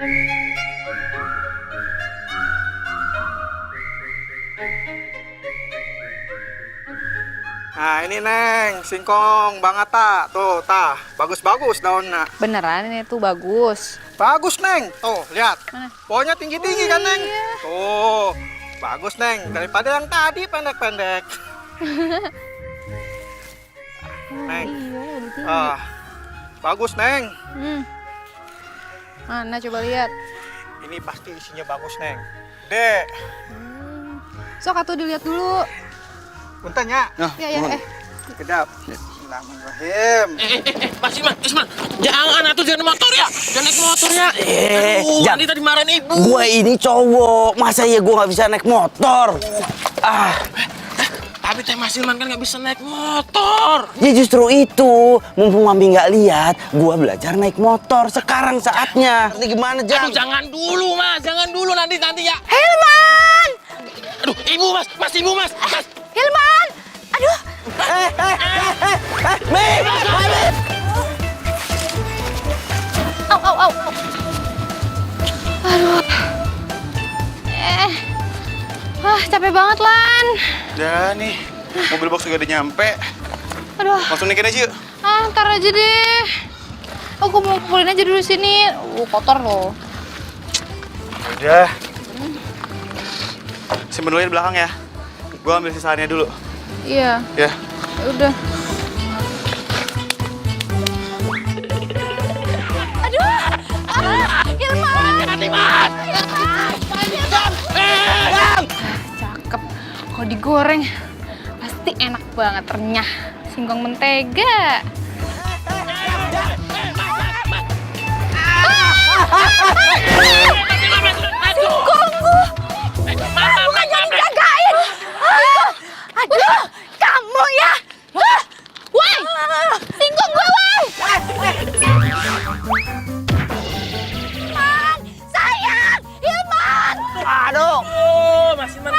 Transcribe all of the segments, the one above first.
Nah ini Neng, singkong Bang Atta. Tuh, tah, bagus-bagus daunnya. Beneran ini tuh bagus. Bagus Neng, tuh lihat. Mana? Pohonnya tinggi-tinggi kan Neng? Iya. Tuh, bagus Neng, daripada yang tadi pendek-pendek. Neng, Iya, lebih tinggi. bagus Neng. Mana coba lihat. Ini pasti isinya bagus Neng. Dek, Sok atuh dilihat dulu. bentar ya. Ya. Kedap. Bismillahirrahmanirrahim. Mas Isman, jangan atuh jangan motor ya, jangan naik motor ya. Nanti tadi marahin ibu. Gua ini cowok, masa ya gua nggak bisa naik motor? Tapi teh Mas Ilman kan nggak bisa naik motor. Ya justru itu, mumpung Mami nggak lihat, gua belajar naik motor. Sekarang saatnya. Ini gimana, Jang? Aduh jangan dulu Mas, jangan dulu nanti ya. Hilman! Aduh ibu Mas, ibu Mas. Hilman! Aduh! Mim! Au. Aduh. Capek banget, Lan. Udah nih, mobil box juga udah nyampe. Aduh. Langsung naikin aja yuk. Ntar aja deh. Aku mau pulin aja dulu sini. Kotor loh. Udah. Simpen dulu di belakang ya. Gua ambil sisaannya dulu. Iya. Ya. Udah. Aduh! Hilman! Hati Mas. Cakep. Kalau digoreng pasti enak banget, renyah. Singkong mentega. Singkongku! Bukan jadi jagain! Aduh, kamu ya! Woi! Singkong gue, woi! Hilman! Sayang! Hilman! Aduh! Oh, Mas Ilman.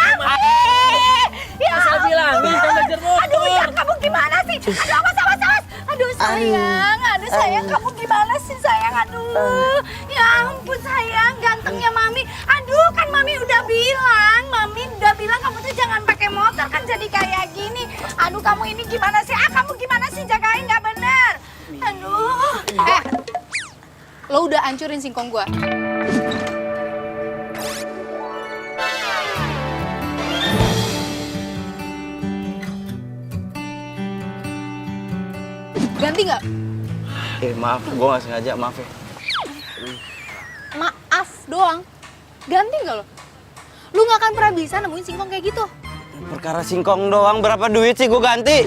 Ya Saya bilangin kan belajar motor. Aduh, ya kamu gimana sih? Aduh, awas. Aduh, sayang, kamu gimana sih, sayang? Aduh, ya ampun, sayang, gantengnya Mami. Aduh, kan Mami udah bilang kamu tuh jangan pakai motor, kan jadi kayak gini. Aduh, kamu ini gimana sih? Kamu gimana sih jagain nggak bener? Aduh. Lo udah hancurin singkong gua. Ganti nggak? Maaf, gua nggak sengaja, maaf ya. Maaf doang. Ganti nggak lo? Lu nggak akan pernah bisa nemuin singkong kayak gitu. Perkara singkong doang, berapa duit sih gua ganti?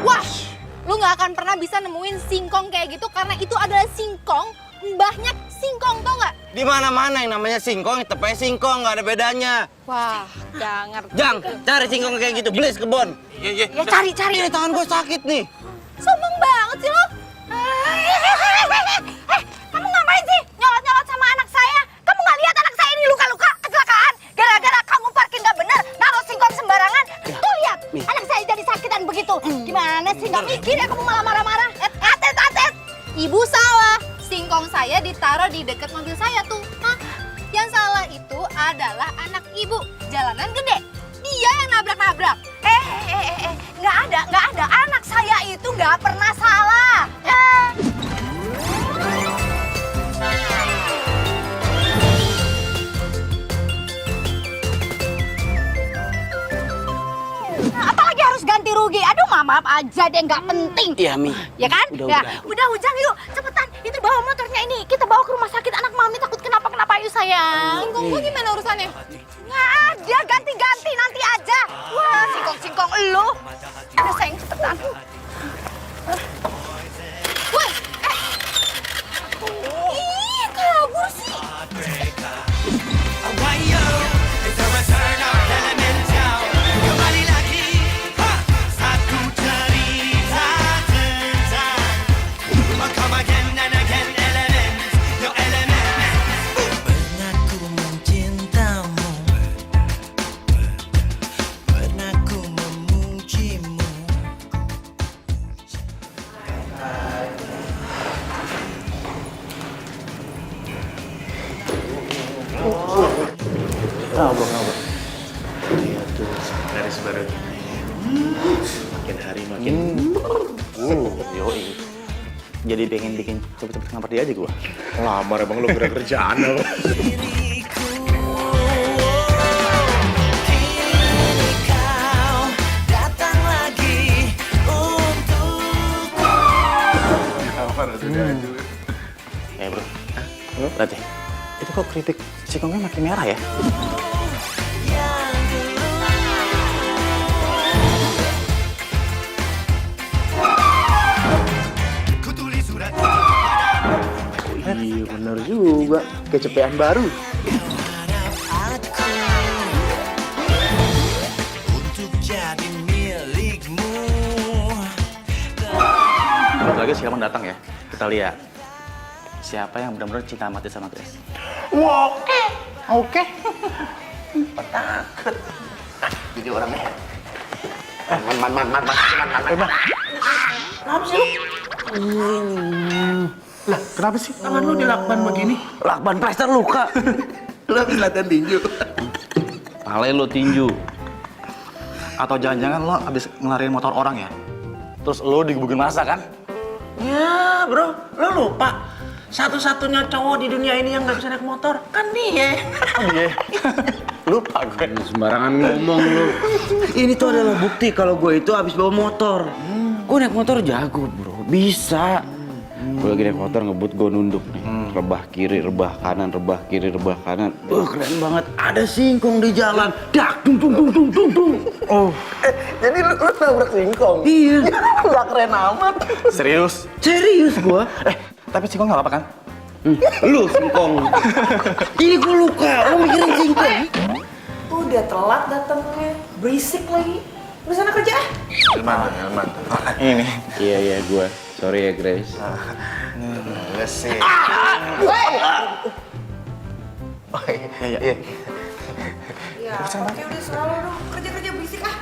Wah, lu nggak akan pernah bisa nemuin singkong kayak gitu karena itu adalah singkong mbahnya singkong, tau nggak? Di mana-mana yang namanya singkong, tepatnya singkong, nggak ada bedanya. Wah, nggak ngerti. Jang, cari singkong kayak gitu, beli kebon. Iya. Ya cari. Ini tangan gua sakit nih. Sombong banget sih lo. Kamu ngapain sih nyolot-nyolot sama anak saya? Kamu nggak lihat anak saya ini luka-luka kecelakaan? Gara-gara kamu parkir nggak bener, naruh singkong sembarangan. Tuh lihat, anak saya jadi sakitan begitu. Gimana sih, nggak mikir ya kamu malah marah-marah? Atet. Ibu salah. Singkong saya ditaruh di dekat mobil saya tuh. Yang salah itu adalah anak ibu. Jalanan gede. Dia yang nabrak-nabrak. Nggak ada. Anak saya itu nggak pernah salah. Apalagi harus ganti rugi. Aduh, maaf aja deh, nggak penting. Iya, Mi. Ya kan? Udah. Ujang, yuk, cepetan. Itu bawa motornya ini. Kita bawa ke rumah sakit, anak Mami takut kenapa-kenapa, yuk sayang. Singkong gua gimana urusannya? Nggak ada, ganti-ganti nanti aja. Wah, singkong elu. Udah sayang, cepetan. Woi, Ih, kabur sih. Pernah ku mencintamu, pernah motornya. Makin hari makin. Yoi. Jadi pengen bikin cepet-cepet ngamper dia aja gua. Lamar emang lu gerak kerjaan apa? Bro. Lihat deh. Itu kok keripik singkongnya makin merah ya? Iya bener juga, kecepean baru. Bentar lagi si Kaman datang ya. Kita lihat siapa yang benar-benar cinta mati sama Grace. Oke. Takut. Jadi orangnya. Man. Kenapa sih lu? Lah, kenapa sih tangan lu dilakban begini? Lakban plester luka. Lu habis latihan tinju. Pale lo tinju. Atau jangan-jangan lo habis ngelarin motor orang ya? Terus lo digebukin masa kan? Ya bro, lo lupa. Satu-satunya cowok di dunia ini yang nggak bisa naik motor kan dia. Iya. Lupa gue. Sembarangan ngomong lu. Ini tuh adalah bukti kalau gue itu habis bawa motor. Gue naik motor jago bro, bisa. Gue lagi naik motor ngebut gue nunduk nih. Rebah kiri, rebah kanan, rebah kiri, rebah kanan. Keren banget. Ada singkong di jalan. Dak, dung. Oh. Jadi lu nabrak singkong? Iya. Gak keren amat. Serius? Serius gue. Tapi singkong nggak apa-apa kan? Lu singkong. Ini gue luka. Lo mikirin singkong. Udah telat datangnya, berisik lagi. Udah sana kerja. Elman. Ini. Iya gue. Sorry ya Grace. Enggak sih. Iya. Ya, oke udah selalu dong. Kerja berisik ah.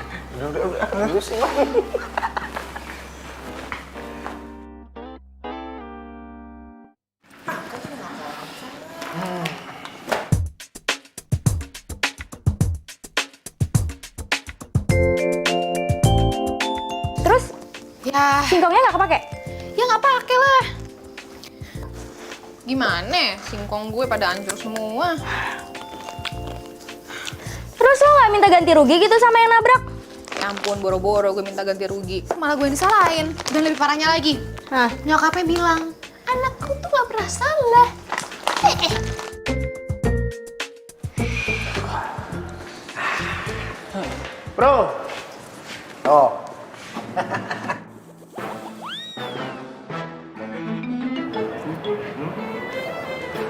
Terus Ya, singkongnya nggak kepake? ya nggak pakai lah. Gimana? Singkong gue pada hancur semua. Terus lo nggak minta ganti rugi gitu sama yang nabrak? Ya ampun, boro-boro gue minta ganti rugi. Malah gue yang disalahin. Dan lebih parahnya lagi, Nah, nyokapnya bilang, anakku tuh gak pernah salah. Bro. Oh.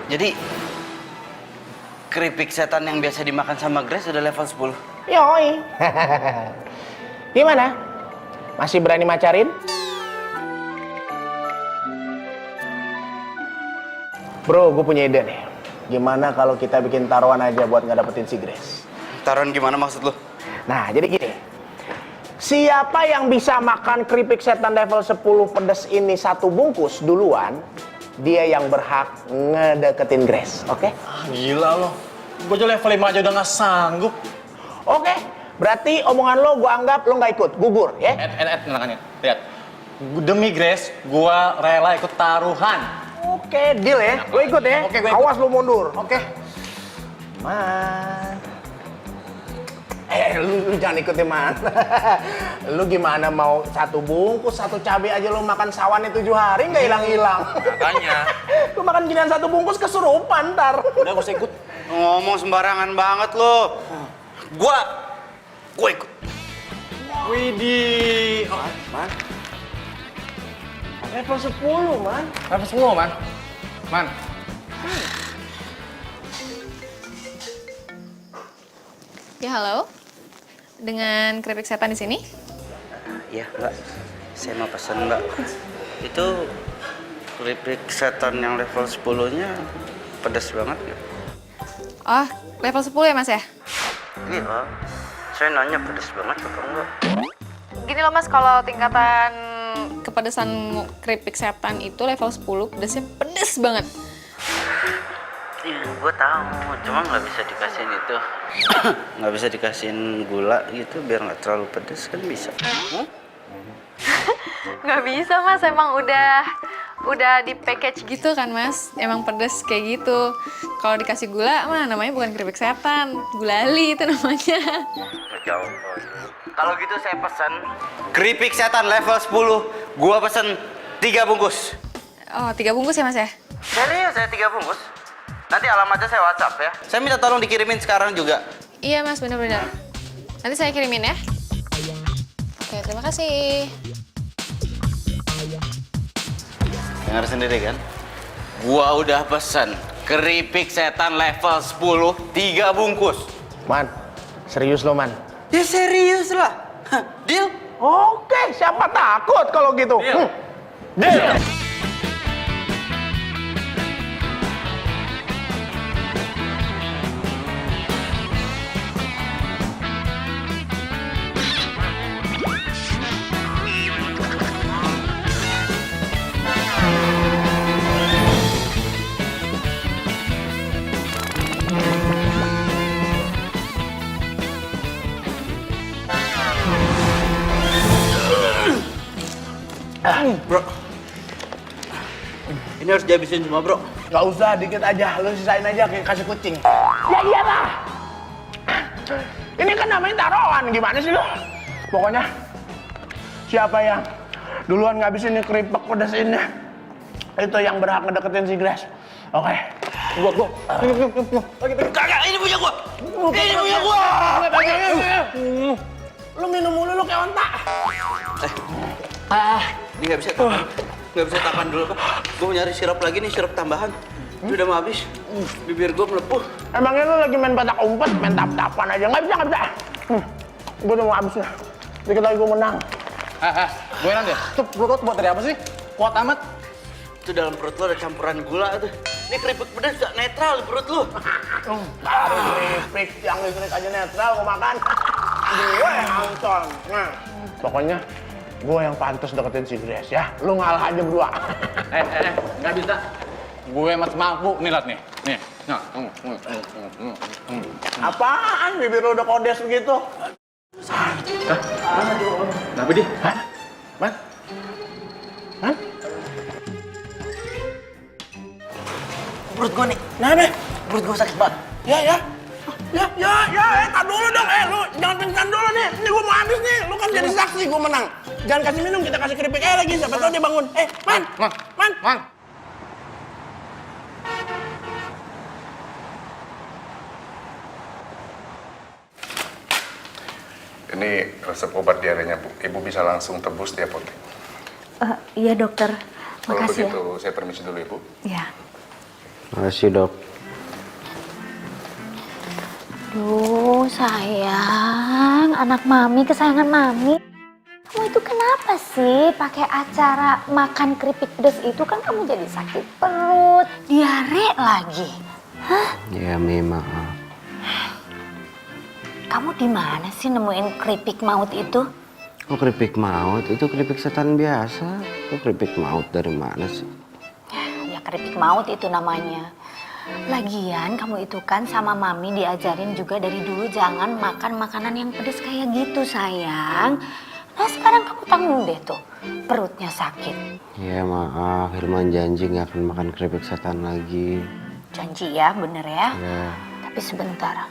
Jadi keripik setan yang biasa dimakan sama Grace udah level 10. Yoi. Gimana? Masih berani macarin? Bro, gue punya ide nih. Gimana kalau kita bikin taruhan aja buat nggak dapetin si Grace? Taruhan gimana maksud lo? Nah, jadi gini. Siapa yang bisa makan keripik setan level 10 pedas ini satu bungkus duluan, dia yang berhak ngedeketin Grace, oke? Gila lo. Gue aja level 5 aja udah nggak sanggup. Oke, berarti omongan lo gue anggap lo nggak ikut, gugur, ya? Tenangkan ya. Lihat. Demi Grace, gue rela ikut taruhan. Oke, deal ya. Lo ikut ya. Oke, gue ikut. Awas lo mundur. Oke. Man. Lu jangan ikut ya, Man. Lu gimana mau satu bungkus, satu cabai aja lo makan sawannya 7 hari nggak hilang-hilang. Makanya. Lu makan ginian satu bungkus kesurupan ntar. Udah gak usah ikut. Ngomong sembarangan banget lo. Gue ikut. Widih. Oh, Man. Level 10, Man. level 10, Man. Man. Ya halo, dengan keripik setan di sini. Iya, Mbak. Saya mau pesan, Mbak. Itu keripik setan yang level 10-nya pedas banget ya? Oh, level 10 ya mas ya? Iya. Saya nanya pedas banget apa enggak? Gini loh mas, kalau tingkatan kepedesan keripik setan itu level 10, pedasnya pedes banget. Ya, gue tahu, cuma nggak bisa dikasihin itu, nggak bisa dikasihin gula gitu biar nggak terlalu pedes kan bisa? Nggak bisa mas, emang udah di package gitu kan mas. Emang pedes kayak gitu. Kalau dikasih gula mah namanya bukan keripik setan, gulali itu namanya. Jauh. Kalau gitu saya pesan keripik setan level 10. Gua pesen 3 bungkus. Oh 3 bungkus ya mas ya? Serius saya 3 bungkus. Nanti alamatnya saya WhatsApp ya. Saya minta tolong dikirimin sekarang juga. Iya mas, bener-bener. Nanti saya kirimin ya. Oke, terima kasih. Dengar sendiri kan? Gua udah pesen keripik setan level 10 3 bungkus. Man, serius lo, Man? Ya serius lah. Hah, deal? Oke, siapa takut kalau gitu? Deal. Bro. Ini harus dihabisin semua, bro. Gak usah, dikit aja. Lu sisain aja kayak kasih kucing. Ya iyalah. Ini kan namanya taruhan. Gimana sih lu? Pokoknya siapa yang duluan ngabisin ini keripik pedas ini, itu yang berhak ngedeketin si Grace. Oke. Gua. Kagak, ini punya gua. Ini punya gua. Lu minum mulu lu kayak onta. Ini nggak bisa tahan. Nggak bisa tahan dulu, Pak. Gua mau nyari sirup lagi nih, sirup tambahan. Ini udah mau habis. Bibir gua melepuh. Emangnya lu lagi main petak umpet, main tap-tapan aja? Nggak bisa. Gua udah mau habis nih. Dikit lagi gua menang. Gue nanti ya. Tuh perut buat dari apa sih? Kuat amat. Itu dalam perut lu ada campuran gula tuh. Ini keripik pedas gak netral di perut lu. Baru keripik yang listrik aja netral gua makan. Gue yang angcon. Nah, pokoknya gue yang pantas deketin si Grace ya. Lu ngalah aja berdua. Nggak bisa. Gue masih mampu nih, liat nih. Nih. Nah. Apaan? Bibir lu udah kodes begitu? Kenapa di? Man? Man? Perut gua nih. Nah, deh. Perut gua sakit banget. Ya. Tar dulu dong. Lu jangan pingsan dulu nih. Ini gue mau habis nih. Lu kan jadi saksi gue menang. Jangan kasih minum, kita kasih keripik aja lagi. Siapa tahu dia bangun. Man. Ini resep obat diarenya, Bu. Ibu bisa langsung tebus di apotek. Iya dokter, Kalau makasih begitu, saya permisi dulu, Ibu. ya. Makasih, Dok. Duh sayang, anak mami kesayangan mami. Kamu itu kenapa sih pakai acara makan keripik pedas itu kan kamu jadi sakit perut, diare lagi. Hah? Ya, maaf. Kamu di mana sih nemuin keripik maut itu? Kok keripik maut? Itu keripik setan biasa. Kok keripik maut dari mana sih? Ya keripik maut itu namanya. Lagian kamu itu kan sama mami diajarin juga dari dulu jangan makan makanan yang pedas kayak gitu sayang. Nah sekarang kamu tanggung deh tuh, perutnya sakit. Ya maaf, Hilman janji nggak akan makan keripik setan lagi. Janji ya, bener ya? Ya. Tapi sebentar,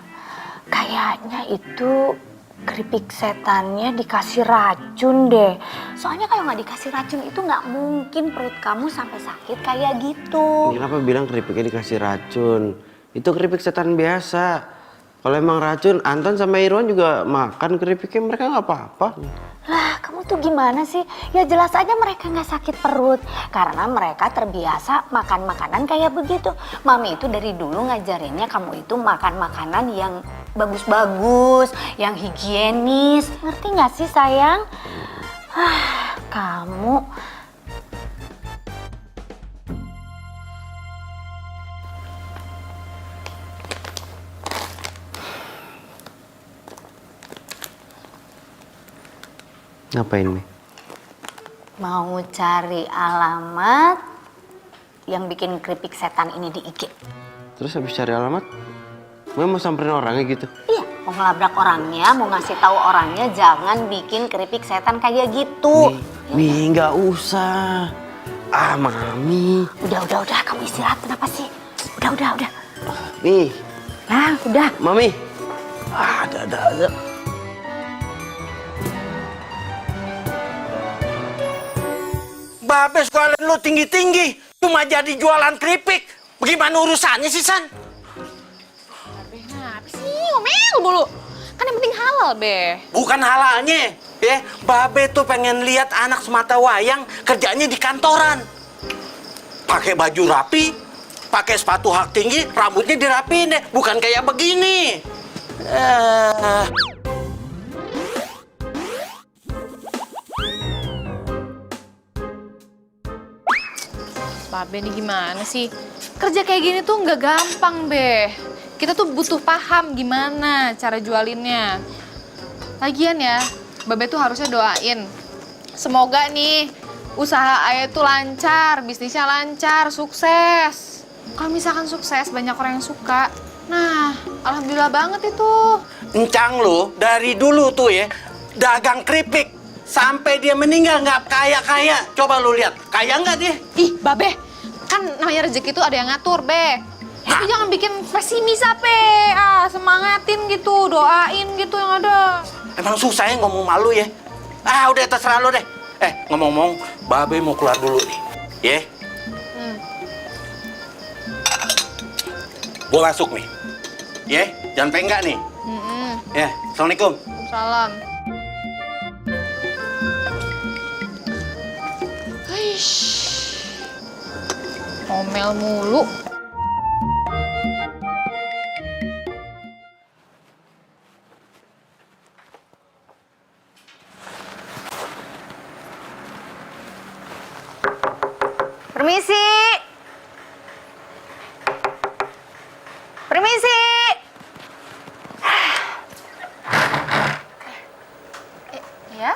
kayaknya itu keripik setannya dikasih racun deh. Soalnya kalau nggak dikasih racun itu nggak mungkin perut kamu sampai sakit kayak gitu. Kenapa bilang keripiknya dikasih racun? Itu keripik setan biasa. Kalau emang racun, Anton sama Irwan juga makan keripiknya, mereka nggak apa-apa. Lah, kamu tuh gimana sih? Ya jelas aja mereka nggak sakit perut. Karena mereka terbiasa makan makanan kayak begitu. Mami itu dari dulu ngajarinnya kamu itu makan makanan yang bagus-bagus, yang higienis. Ngerti nggak sih sayang? Kamu... Ngapain, Mi? mau cari alamat yang bikin keripik setan ini di IG. Terus habis cari alamat, Mami mau samperin orangnya gitu? Iya, mau ngelabrak orangnya, mau ngasih tahu orangnya jangan bikin keripik setan kayak gitu. Mi, nggak usah. Ah, Mami. Udah, kamu istirahat kenapa sih? Udah. Mi, Nah, udah. Mami. Ah, ada. Babe sekolah lu tinggi-tinggi, cuma jadi jualan keripik. Bagaimana urusannya sih, San? Kenapa sih ngomel mulu? Kan yang penting halal, Be. Bukan halalnya, ya. Babe tuh pengen lihat anak semata wayang kerjanya di kantoran. Pakai baju rapi, pakai sepatu hak tinggi, rambutnya dirapiin deh, bukan kayak begini. Babe nih gimana sih? Kerja kayak gini tuh nggak gampang, Be. Kita tuh butuh paham gimana cara jualinnya. Lagian ya, Babe tuh harusnya doain. Semoga nih usaha Ayah tuh lancar, bisnisnya lancar, sukses. Kalau misalkan sukses, banyak orang yang suka. Nah, alhamdulillah banget itu. Encang lu dari dulu tuh ya, dagang keripik. Sampai dia meninggal nggak kaya-kaya. Coba lu lihat, kaya nggak dia? Ih, Babe, kan namanya rezeki itu ada yang ngatur, Be. Itu jangan bikin pesimis apa, semangatin gitu, doain gitu yang ada. Emang susah ya ngomong malu ya? Ah, udah terserah lu deh. Ngomong-ngomong, Babe mau keluar dulu nih. Ya? Gua masuk nih. Ya, jangan penggak nih. Ya, Assalamualaikum. Salam. Eish, ngomel mulu. Permisi. Ya?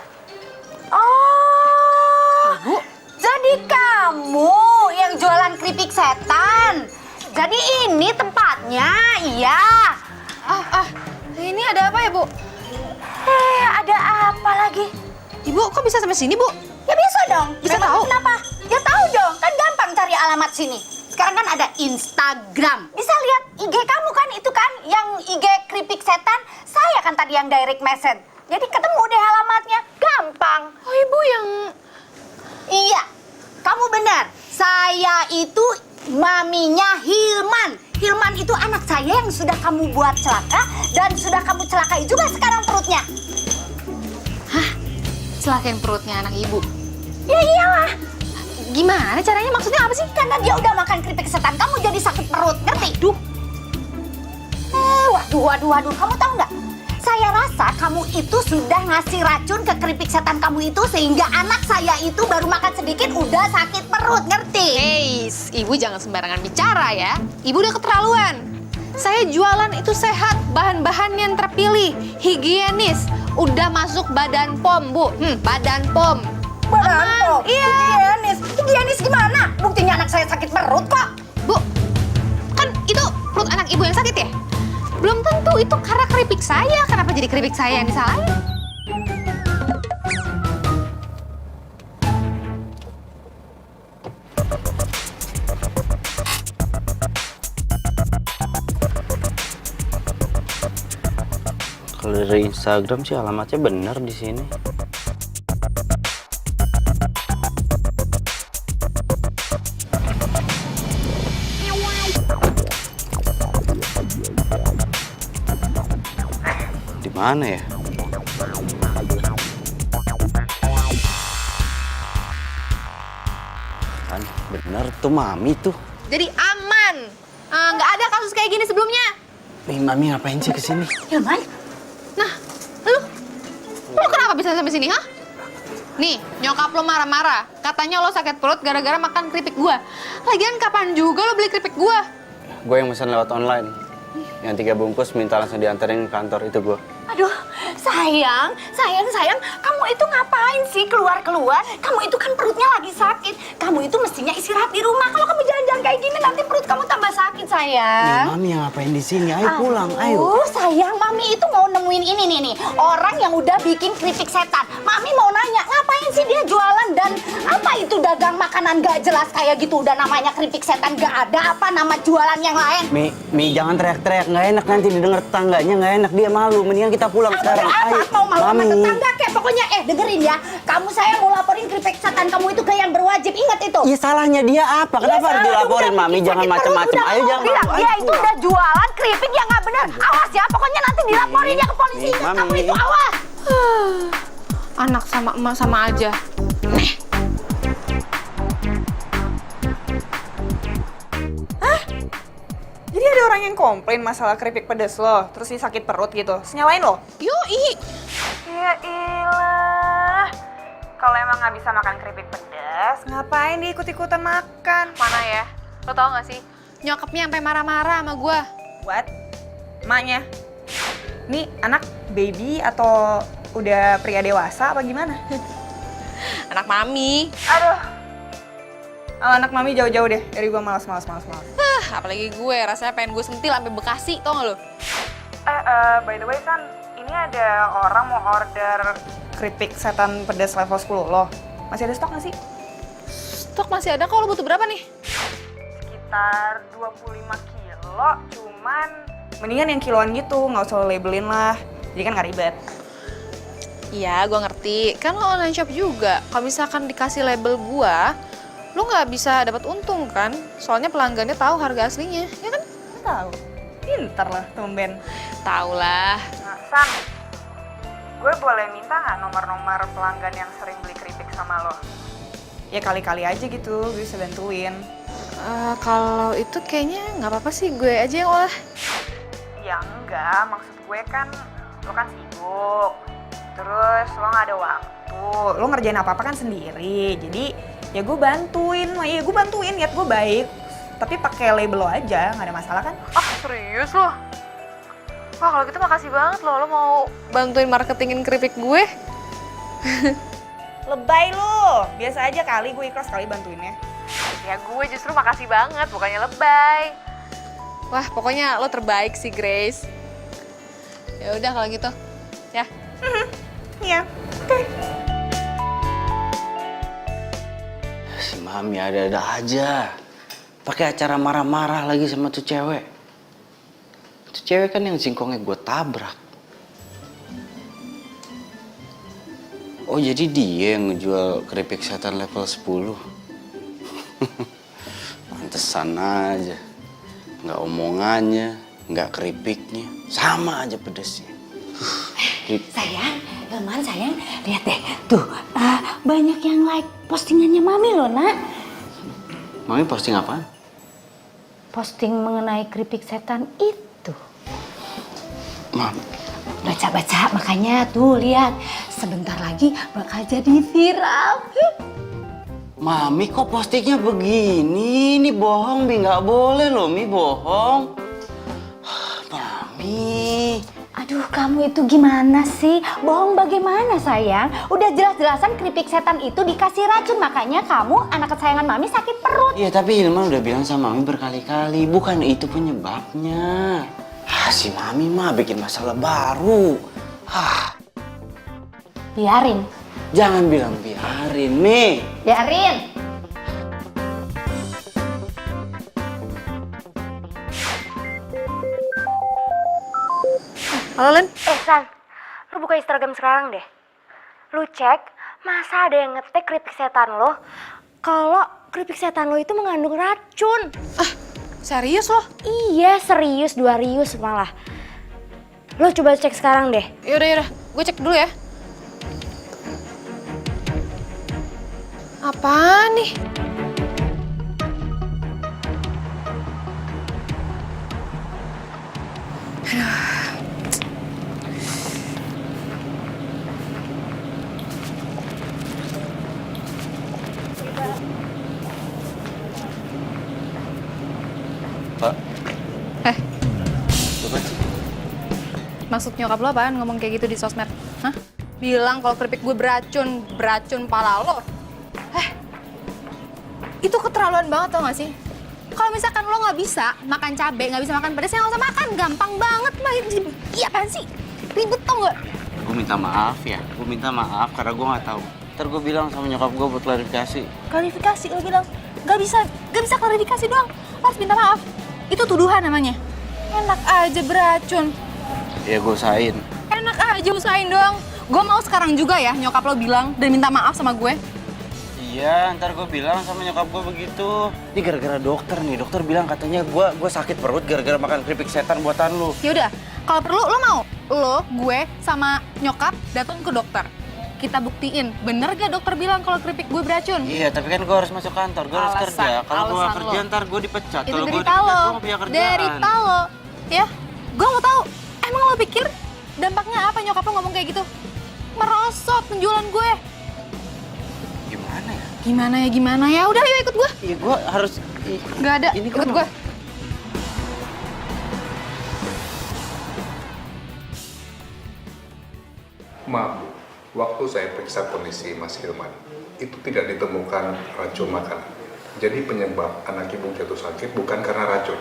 Oh, jadi kamu yang jualan keripik setan. Jadi ini tempatnya, iya. Ini ada apa ya, Bu? Ada apa lagi? Ibu, kok bisa sampai sini, Bu? Ya bisa dong. Bisa Memang tahu? Kenapa? Ya tahu dong. Kan gampang cari alamat sini. Sekarang kan ada Instagram. Bisa lihat IG kamu kan itu kan yang IG keripik setan. Saya kan tadi yang direct message. Jadi ketemu deh alamatnya. Gampang. Oh, Ibu yang... Iya. Kamu benar. Saya itu maminya Hilman. Hilman itu anak saya yang sudah kamu buat celaka dan sudah kamu celakai juga sekarang perutnya. Celakain perutnya anak Ibu. Ya iyalah. Gimana caranya? Maksudnya apa sih? Karena dia udah makan keripik setan, kamu jadi sakit perut, ngerti? Waduh, kamu tahu nggak? Saya rasa kamu itu sudah ngasih racun ke keripik setan kamu itu sehingga anak saya itu baru makan sedikit udah sakit perut, ngerti? Ibu jangan sembarangan bicara ya. Ibu udah keterlaluan. Saya jualan itu sehat, bahan-bahan yang terpilih, higienis, udah masuk Badan POM, Bu. Badan POM. Badan POM? Iya. Higienis gimana? Buktinya anak saya sakit perut kok. Bu, kan itu perut anak Ibu yang sakit ya? Belum tentu itu karena keripik saya. Kenapa jadi keripik saya yang disalahin? Kalau dari Instagram sih alamatnya bener di sini. Di mana ya? Kan bener tuh Mami tuh. Jadi aman. Nggak ada kasus kayak gini sebelumnya. Mami ngapain sih kesini? Hilman? Nah, lu kenapa bisa sampai sini, hah? Nih, nyokap lo marah-marah. Katanya lo sakit perut gara-gara makan keripik gua. Lagian kapan juga lo beli keripik gua? Gue yang pesan lewat online. Yang 3 bungkus minta langsung diantarin ke kantor itu gue. Aduh, sayang, kamu itu ngapain sih keluar-keluar? Kamu itu kan perutnya lagi sakit. Kamu itu mestinya istirahat di rumah. Kalau kamu jalan-jalan kayak gini nanti perut kamu tambah sakit, sayang. Mami yang ngapain di sini? Ayo pulang, ayo. Sayang, Mami itu mau nemuin ini nih. Orang yang udah bikin keripik setan. Mami mau nanya, ngapain sih dia jualan dan apa itu dagang makanan gak jelas kayak gitu? Udah namanya keripik setan, gak ada apa nama jualan yang lain. Mi jangan teriak-teriak, nggak enak nanti didengar tetangganya, nggak enak, dia malu. Mendingan kita pulang sekarang. Ayo, Mau malu sama Mami. tetangga kek. Pokoknya dengerin ya. Saya mau laporin keripik setan kamu itu ke yang berwajib. Ingat itu. Ya salahnya dia apa? Kenapa harus dilaporin, Mami? Jangan macam-macam. Ayo jangan bilang, malu. dia Ayo itu udah jualan keripik yang nggak benar. Awas ya, pokoknya nanti dilaporin ya ke polisi. Ingat kamu itu, awas. Anak sama emak sama aja. Jadi ada orang yang komplain masalah keripik pedes lo, terus dia sakit perut gitu. Terus nyalain lo? Yoi. Ya ilah. Kalau emang nggak bisa makan keripik pedas, ngapain dia ikut-ikutan makan? Mana ya? Lo tau gak sih? Nyokapnya sampai marah-marah sama gua. What? Emaknya? Ini anak baby atau udah pria dewasa apa gimana? Anak mami. Aduh. Anak mami jauh-jauh deh dari gua malas. Apalagi gue, rasanya pengen gue sentil sampai Bekasi, tau gak lo? By the way San, ini ada orang mau order keripik setan pedas level 10 lo. Masih ada stok nggak sih? Stok masih ada, kalau lo butuh berapa nih? Sekitar 25 kilo, cuman mendingan yang kiloan gitu, nggak usah lo labelin lah. Jadi kan nggak ribet. Iya, gue ngerti. Kan lo online shop juga. Kalau misalkan dikasih label gue, lo nggak bisa dapat untung kan? Soalnya pelanggannya tahu harga aslinya, ya kan? Tahu. Pinter lah tumben. Tahu lah. Nah, San, gue boleh minta nggak nomor-nomor pelanggan yang sering beli keripik sama lo? Ya kali-kali aja gitu, gue bisa bantuin. Kalau itu kayaknya nggak apa-apa sih, gue aja yang olah. Ya enggak, maksud gue kan lo kan sibuk. Terus lo nggak ada waktu, lo ngerjain apa-apa kan sendiri. Jadi ya gue bantuin, niat gue baik. Tapi pakai label lo aja, nggak ada masalah kan? Ah, serius lo? Wah, kalau gitu makasih banget lo mau bantuin marketingin keripik gue. Lebay lo, biasa aja kali gue ikhlas kali bantuinnya. Ya gue justru makasih banget, bukannya lebay. Wah, pokoknya lo terbaik sih, Grace. Ya udah kalau gitu, ya. Iya, oke. Si Mami ada-ada aja. Pakai acara marah-marah lagi sama tuh cewek. Tuh cewek kan yang singkongnya gue tabrak. Oh, jadi dia yang ngejual keripik setan level 10. Pantesan aja. Nggak omongannya, nggak keripiknya. Sama aja pedesnya. Sayang, sayang, lihat deh. Tuh, banyak yang like postingannya Mami loh, Nak. Mami posting apaan? Posting mengenai keripik setan itu. Mami. Baca-baca, makanya tuh lihat. Sebentar lagi bakal jadi viral. Mami kok postingnya begini? Ini bohong, Mi. Nggak boleh loh, Mi, bohong. Mami. Aduh, kamu itu gimana sih? Bohong bagaimana, sayang? Udah jelas-jelasan keripik setan itu dikasih racun, makanya kamu, anak kesayangan Mami, sakit perut. Iya, tapi Hilman udah bilang sama Mami berkali-kali, bukan itu penyebabnya. Si Mami mah bikin masalah baru. Biarin. Jangan bilang biarin, Mi. Biarin. Halo, Len. San, lu buka Instagram sekarang deh. Lu cek, masa ada yang ngetek keripik setan lo? Kalau keripik setan lo itu mengandung racun. Serius lo? Iya, serius, 2 rius malah. Lo coba cek sekarang deh. Yaudah. Gue cek dulu ya. Apaan nih? Pak. Eh. Coba sih. Maksud nyokap lo apaan ngomong kayak gitu di sosmed? Hah? Bilang kalau keripik gue beracun, beracun pala lo. Itu keterlaluan banget tau gak sih? Kalau misalkan lo nggak bisa makan cabai, nggak bisa makan pedas, ya nggak usah makan. Gampang banget, Mbak. Iya apaan sih? Ribet tau nggak? Gue minta maaf ya, gue minta maaf karena gue nggak tahu. Ntar gue bilang sama nyokap gue buat klarifikasi. Klarifikasi, lo bilang nggak bisa klarifikasi doang. Lo harus minta maaf. Itu tuduhan namanya. Enak aja beracun. Ya gue usahain. Enak aja usahain doang. Gue mau sekarang juga ya nyokap lo bilang dan minta maaf sama gue. Iya, ntar gue bilang sama nyokap gue begitu. Ini gara-gara dokter nih, dokter bilang katanya gue sakit perut gara-gara makan keripik setan buatan lu. Yaudah, kalau perlu lo mau? Lo, gue, sama nyokap datang ke dokter. Kita buktiin, bener gak dokter bilang kalau keripik gue beracun? Iya, tapi kan gue harus masuk kantor, gue harus kerja. Kalau gue gak kerja, ntar gue dipecat. Itu Kalau gue derita dipecat, lo, gue gak punya kerjaan. derita lo. Ya, gue mau tahu. Emang lo pikir dampaknya apa nyokap lo ngomong kayak gitu? Merosot penjualan gue. Gimana ya? Gimana ya? Udah yuk ikut gue. Iya, gue harus... Gak ada, Ini ikut gue. Maaf, waktu saya periksa kondisi Mas Hilman, itu tidak ditemukan racun makanan. Jadi penyebab anak ibu jatuh sakit bukan karena racun.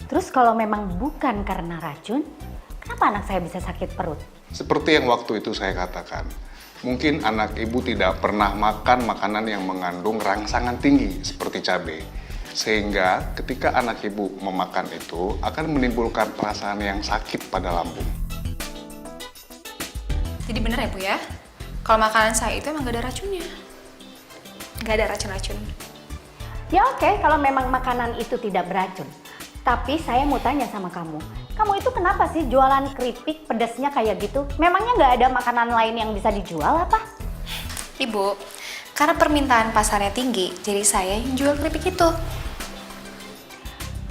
Terus kalau memang bukan karena racun, kenapa anak saya bisa sakit perut? Seperti yang waktu itu saya katakan, mungkin anak ibu tidak pernah makan makanan yang mengandung rangsangan tinggi seperti cabai. Sehingga ketika anak ibu memakan itu akan menimbulkan perasaan yang sakit pada lambung. Jadi bener ya, Bu ya? Kalau makanan saya itu emang gak ada racunnya. Gak ada racun-racun. Ya oke, kalau memang makanan itu tidak beracun. Tapi saya mau tanya sama kamu. Kamu itu kenapa sih jualan keripik pedasnya kayak gitu? Memangnya nggak ada makanan lain yang bisa dijual apa? Ibu, karena permintaan pasarnya tinggi, jadi saya yang jual keripik itu.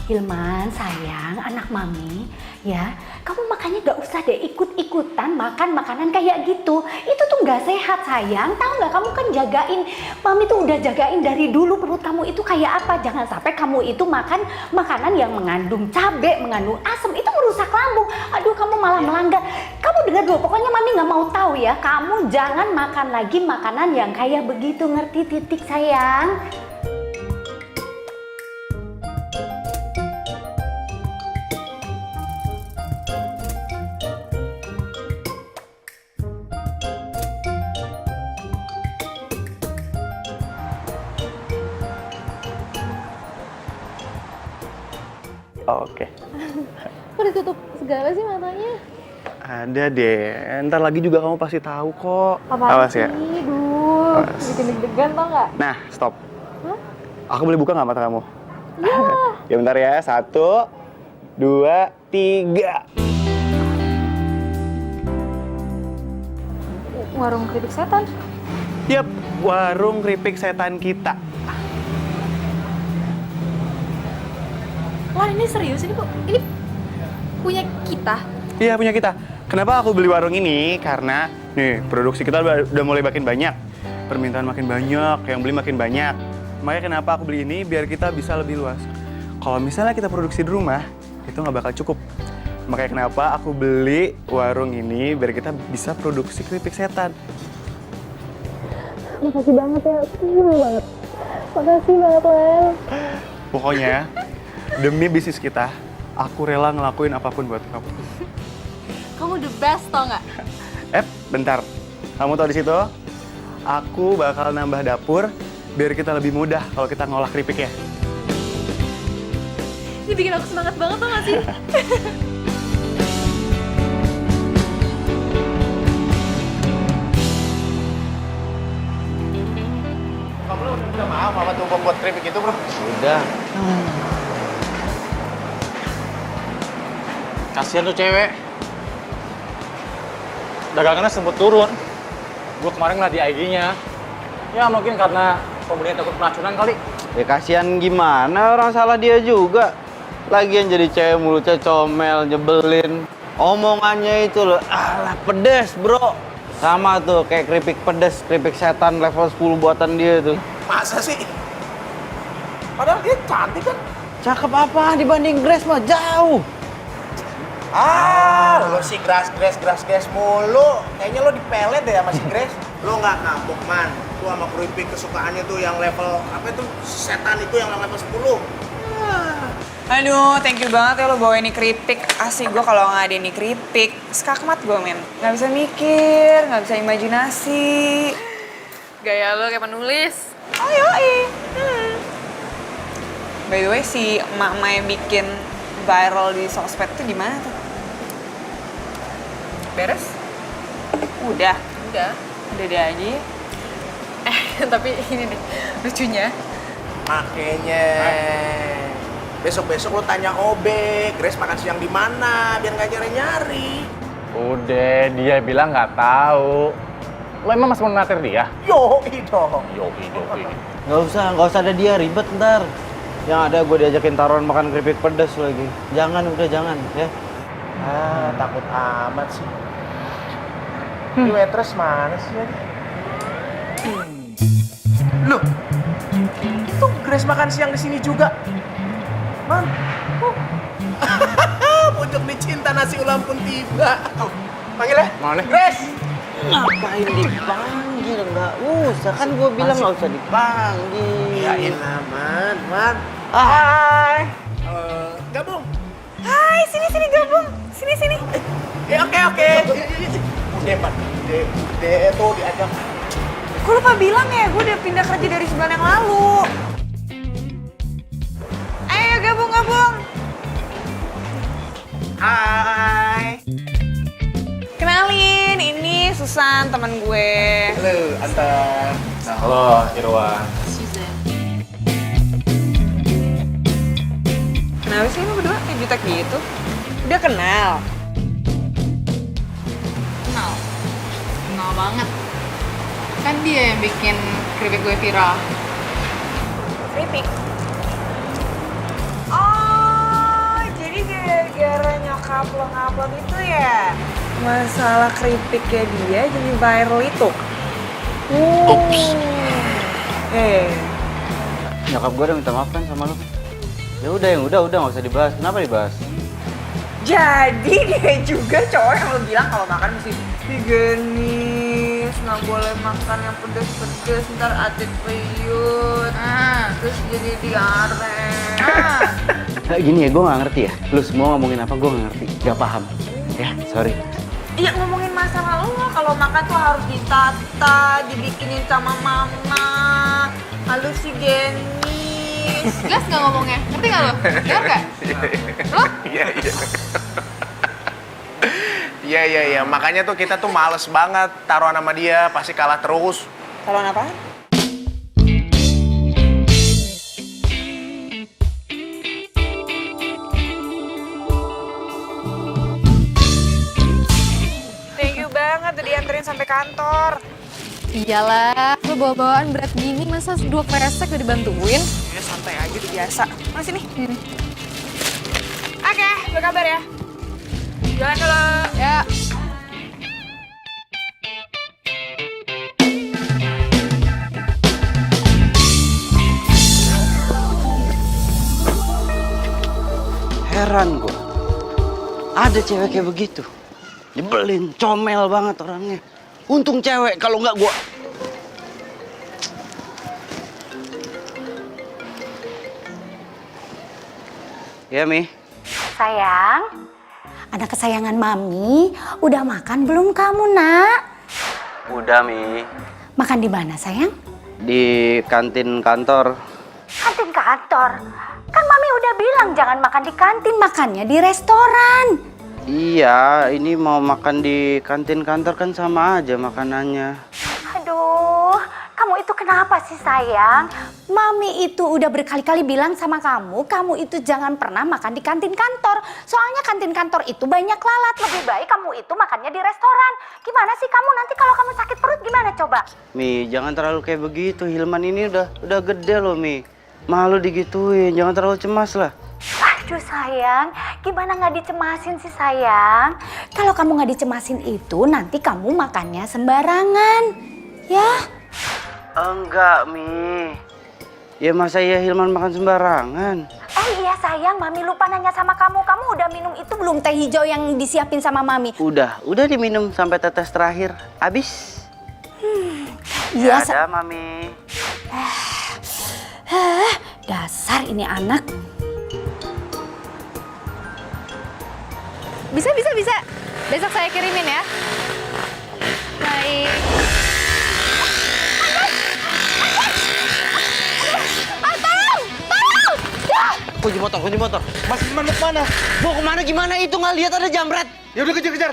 Hilman, sayang, anak mami, ya, kamu makanya gak usah deh ikut-ikutan makan makanan kayak gitu. Itu tuh gak sehat, sayang. Tahu nggak, kamu kan jagain, mami tuh udah jagain dari dulu perut kamu itu kayak apa. Jangan sampai kamu itu makan makanan yang mengandung cabai, mengandung asam, itu merusak lambung. Aduh, kamu malah melanggar. Kamu dengar dulu, pokoknya mami gak mau tahu ya. Kamu jangan makan lagi makanan yang kayak begitu, ngerti titik sayang? Oke. Kok ditutup segala sih matanya? Ada deh. Ntar lagi juga kamu pasti tahu kok. Apaan Awas sih? ya. Duh, Awas. bikin deg-degan tau nggak? Nah, stop. Hah? Aku boleh buka nggak mata kamu? Iya. Ya bentar ya. 1, 2, 3. Warung keripik setan. Yap, warung keripik setan kita. Wah, ini serius ini kok? Ini punya kita? Iya, punya kita. Kenapa aku beli warung ini? Karena nih, produksi kita udah mulai makin banyak. Permintaan makin banyak, yang beli makin banyak. Makanya kenapa aku beli ini? Biar kita bisa lebih luas. Kalau misalnya kita produksi di rumah, itu nggak bakal cukup. Makanya kenapa aku beli warung ini, biar kita bisa produksi keripik setan. Makasih banget ya, seneng banget. Makasih banget, Len. Pokoknya, demi bisnis kita, aku rela ngelakuin apapun buat kamu. Kamu the best tau nggak? Bentar. Kamu tahu di situ? Aku bakal nambah dapur biar kita lebih mudah kalau kita ngolah keripiknya. Ini bikin aku semangat banget tau nggak sih? Kamu udah minta maaf sama tuh pembuat keripik itu, bro? Udah. Kasihan tuh cewek. Dagangannya sempet turun. Gue kemarin ngeliat di IG-nya. Ya mungkin karena pembelinya takut keracunan kali. Ya kasihan gimana, orang salah dia juga. Lagian jadi cewek mulutnya comel, nyebelin. Omongannya itu loh, alah pedes bro. Sama tuh kayak keripik pedes, keripik setan level 10 buatan dia tuh. Masa sih? Padahal dia cantik kan? Cakep apa dibanding Grace mah jauh. Lo si Grace mulu. Kayaknya lo dipelet deh sama si Grace. Lo nggak kapok, Man. Lo sama keripik kesukaannya tuh yang level, apa itu, setan itu yang level 10. Aduh, thank you banget ya lo bawa ini keripik. Asik gue kalau nggak ada ini keripik, skakmat gue, men. Nggak bisa mikir, nggak bisa imajinasi. Gaya lo kayak penulis. Oh yoi. By the way, si emak-emak yang bikin viral di sosmed tuh gimana tuh? Beres? Udah. Udah. Udah deh aja ya. Tapi ini nih, lucunya. Makanya besok-besok lo tanya Obe, Grace makan siang di mana, biar nggak nyari-nyari. Udah, dia bilang nggak tahu. Lo emang masih mau natir dia? Yoi dong. Yoi. Nggak usah ada dia, ribet ntar. Yang ada gue diajakin taruhan makan keripik pedas lagi. Jangan, udah jangan ya. Takut amat sih. Ini waitress mana sih lagi? Loh, itu Grace makan siang di sini juga. Man, pucuk dicinta nasi ulam pun tiba. Panggil ya. Mana? Grace. Ngapain dipanggil? Nggak usah, kan gue bilang nggak usah dipanggil. Iyain aman, Man. Hai. Gabung. Hai, sini gabung. Sini. Oke. Udah, Man. Udah tuh diajak. Gue lupa bilang ya, gue udah pindah kerja dari sebulan yang lalu. Ayo gabung. Hai. Kenalin, ini Susan, teman gue. Halo, Anton. Halo, Irwan. Kenapa sih lu berdua kayak jutek gitu? Udah kenal? Kenal banget. Kan dia yang bikin keripik gue viral. Keripik? Oh, jadi gara-gara nyokap lo ngupload itu ya? Masalah keripiknya dia jadi viral itu? Nyokap gue udah minta maaf kan sama lo. Ya udah, yang udah nggak usah dibahas. Kenapa dibahas? Jadi dia juga cowok yang lo bilang kalau makan mesti higienis, nggak boleh makan yang pedes-pedes, ntar atlet periut, terus jadi diare. Kayak gini ya, gue nggak ngerti ya. Lu semua ngomongin apa gue nggak ngerti, nggak paham. Ya, sorry. Iya, ngomongin masalah lo, kalau makan tuh harus ditata, dibikinin sama mama, halus higienis. Jelas nggak ngomongnya? Ngerti nggak lo? Dengar nggak? Lo? Iya. Makanya tuh kita tuh males banget taruhan sama dia, pasti kalah terus. Taruhan apa? Thank you banget udah dianterin sampai kantor. Iyalah, lo bawa-bawaan berat gini masa 2 kresek udah dibantuin? Ya santai aja udah biasa. Mana sini? Oke, berkabar ya. Jalan dulu. Ya. Heran gue. Ada cewek kayak begitu. Nyebelin, comel banget orangnya. Untung cewek, kalau nggak gue. Ya, Mi. Sayang, anak kesayangan Mami, udah makan belum kamu, Nak? Udah, Mi. Makan di mana, sayang? Di kantin kantor. Kantin kantor. Kan Mami udah bilang jangan makan di kantin, makannya di restoran. Iya, ini mau makan di kantin kantor kan sama aja makanannya. Aduh, kamu itu kenapa sih, sayang? Mami itu udah berkali-kali bilang sama kamu itu jangan pernah makan di kantin kantor. Soalnya kantin kantor itu banyak lalat. Lebih baik kamu itu makannya di restoran. Gimana sih kamu nanti kalau kamu sakit perut gimana coba? Mi, jangan terlalu kayak begitu. Hilman ini udah gede loh, Mi. Malu digituin, jangan terlalu cemas lah. Aduh sayang, gimana nggak dicemasin sih sayang? Kalau kamu nggak dicemasin itu nanti kamu makannya sembarangan, ya? Enggak, Mi. Ya masa ya Hilman makan sembarangan? Oh iya sayang, Mami lupa nanya sama kamu. Kamu udah minum itu belum teh hijau yang disiapin sama Mami? Udah diminum sampai tetes terakhir. Habis. Iya. Ada, Mami. Dasar ini anak. Bisa. Besok saya kirimin ya. Baik. Kunci motor. Mas Firman mau kemana? Mau kemana gimana? Itu nggak lihat ada jambret. Ya udah kejar.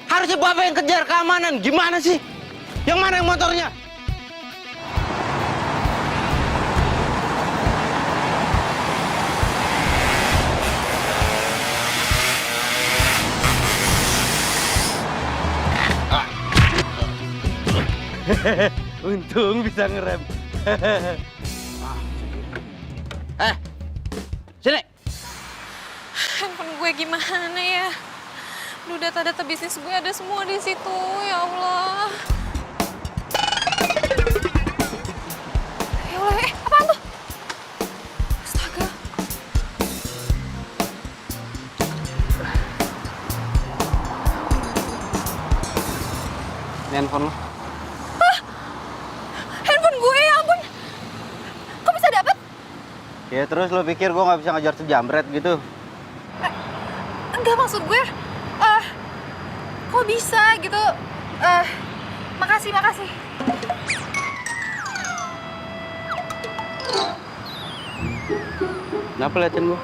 Harusnya Bapak yang kejar keamanan. Gimana sih? Yang mana yang motornya? Untung bisa ngerem. Sini. Handphone gue gimana ya? Duh, data-data bisnis gue ada semua di situ, ya Allah. Ya Allah, apaan tuh? Astaga. Ini handphone lo. Handphone gue, ya ampun. Kok bisa dapet? Ya terus lo pikir gue nggak bisa ngejar tuh jambret gitu? Enggak, maksud gue, kok bisa gitu? Makasih. Kenapa liatin gue?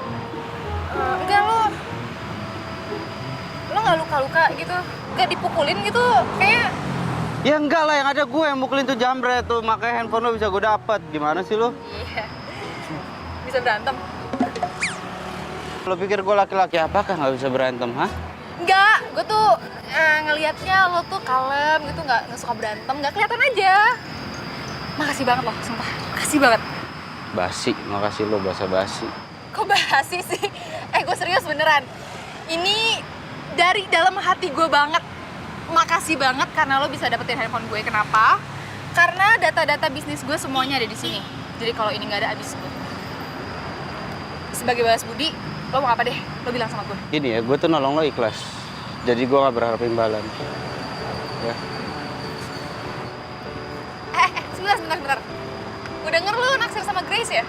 Enggak, lo nggak luka-luka gitu? Nggak dipukulin gitu? Kayak Ya enggak lah, yang ada gue yang mukulin tuh jambret tuh, makanya handphone lo bisa gue dapet. Gimana sih lo? iya, bisa berantem. Lo pikir gue laki-laki apakah nggak bisa berantem, hah? Enggak, gue tuh ngelihatnya lo tuh kalem gitu, nggak suka berantem, nggak kelihatan aja. Makasih banget loh, sumpah. Makasih banget. Basi, makasih lo basa-basi. Kok basi sih? Gue serius beneran. Ini dari dalam hati gue banget. Makasih banget karena lo bisa dapetin handphone gue. Kenapa? Karena data-data bisnis gue semuanya ada di sini. Jadi kalau ini nggak ada, abis gue. Sebagai balas budi, lo mau apa deh? Lo bilang sama gue. Gini ya, gue tuh nolong lo ikhlas. Jadi gue nggak berharap imbalan. Ya. Sebentar. Gue denger lo naksir sama Grace ya?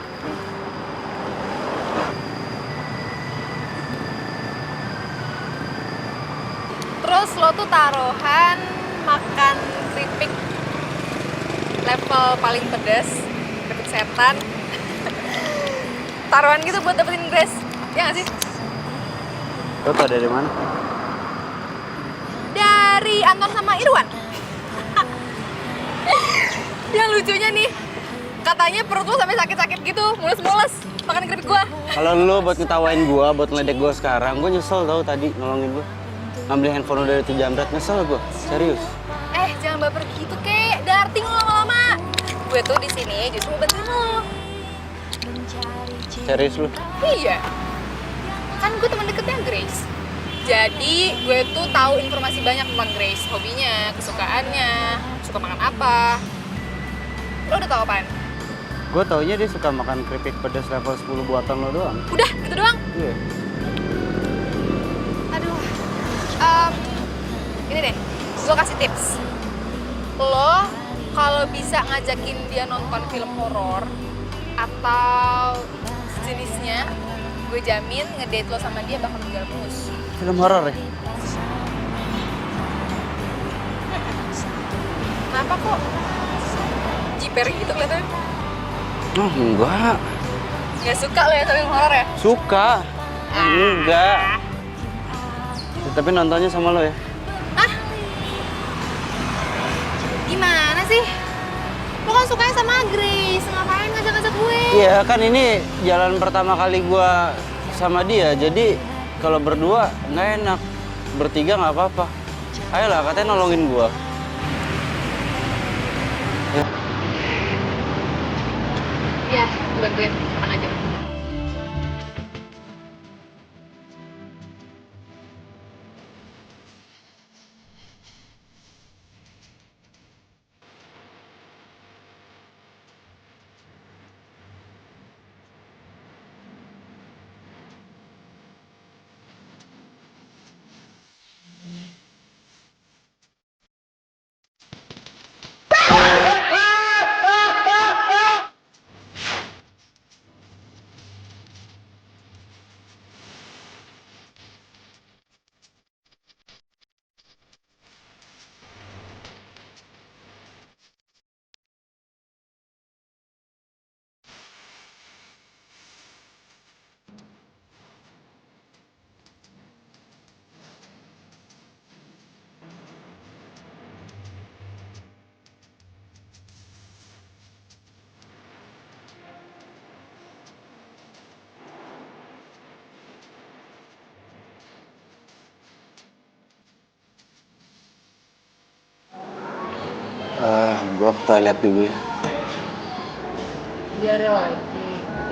Terus lo tuh taruhan makan keripik level paling pedas, keripik setan. Taruhan gitu buat dapetin Grace, ya nggak sih? Lo tau dari mana? Dari Anton sama Irwan. Yang lucunya nih, katanya perut lo sampai sakit-sakit gitu, mules-mules makan keripik gua. Kalau lo buat ngetawain gue, buat ngeledek gue sekarang, gue nyesel tau tadi nolongin gue. Ngambil handphone lo dari tuh jambret, nyesel gue, serius. Jangan baper gitu, kek. Darting lo lama-lama. Gue tuh di sini justru mau bantuin lo. Serius lo? Iya. Kan gue teman deketnya Grace. Jadi gue tuh tahu informasi banyak tentang Grace, hobinya, kesukaannya, suka makan apa. Lo udah tahu apaan? Gue taunya dia suka makan keripik pedas level 10 buatan lo doang. Udah, gitu doang. Iya. Aduh. Ini deh, gue kasih tips. Lo kalau bisa ngajakin dia nonton film horor atau sejenisnya, gue jamin ngedate lo sama dia bakal menjual mulus. Film horor ya? Kenapa kok jiper gitu kelihatannya? Oh enggak. Nggak suka lo ya sama film horor ya? Suka. Enggak. Ya, tapi nontonnya sama lo ya? Gimana sih? Lo kan sukanya sama Grace, ngapain ngajak-ngajak gue? Iya kan ini jalan pertama kali gue sama dia, jadi kalau berdua nggak enak, bertiga nggak apa-apa. Ayolah, katanya nolongin gue. Ya. Iya, bantuin, tenang aja. Gua ke toilet dulu ya. Diare lagi.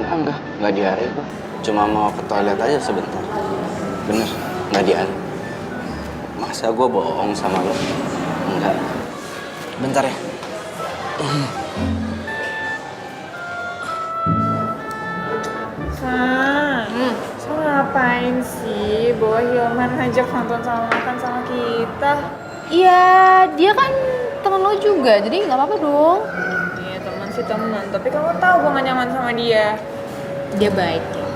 Enggak diare gua. Cuma mau ke toilet aja sebentar. Bener, nggak diare. Masa gua bohong sama lo? Enggak. Bentar ya. So ngapain sih bawa Hilman ngajak nonton sama makan sama kita? Iya, dia kan temen lo juga, jadi nggak apa-apa dong. Iya teman sih teman, tapi kamu tahu gue gak nyaman sama dia. Dia baik ya.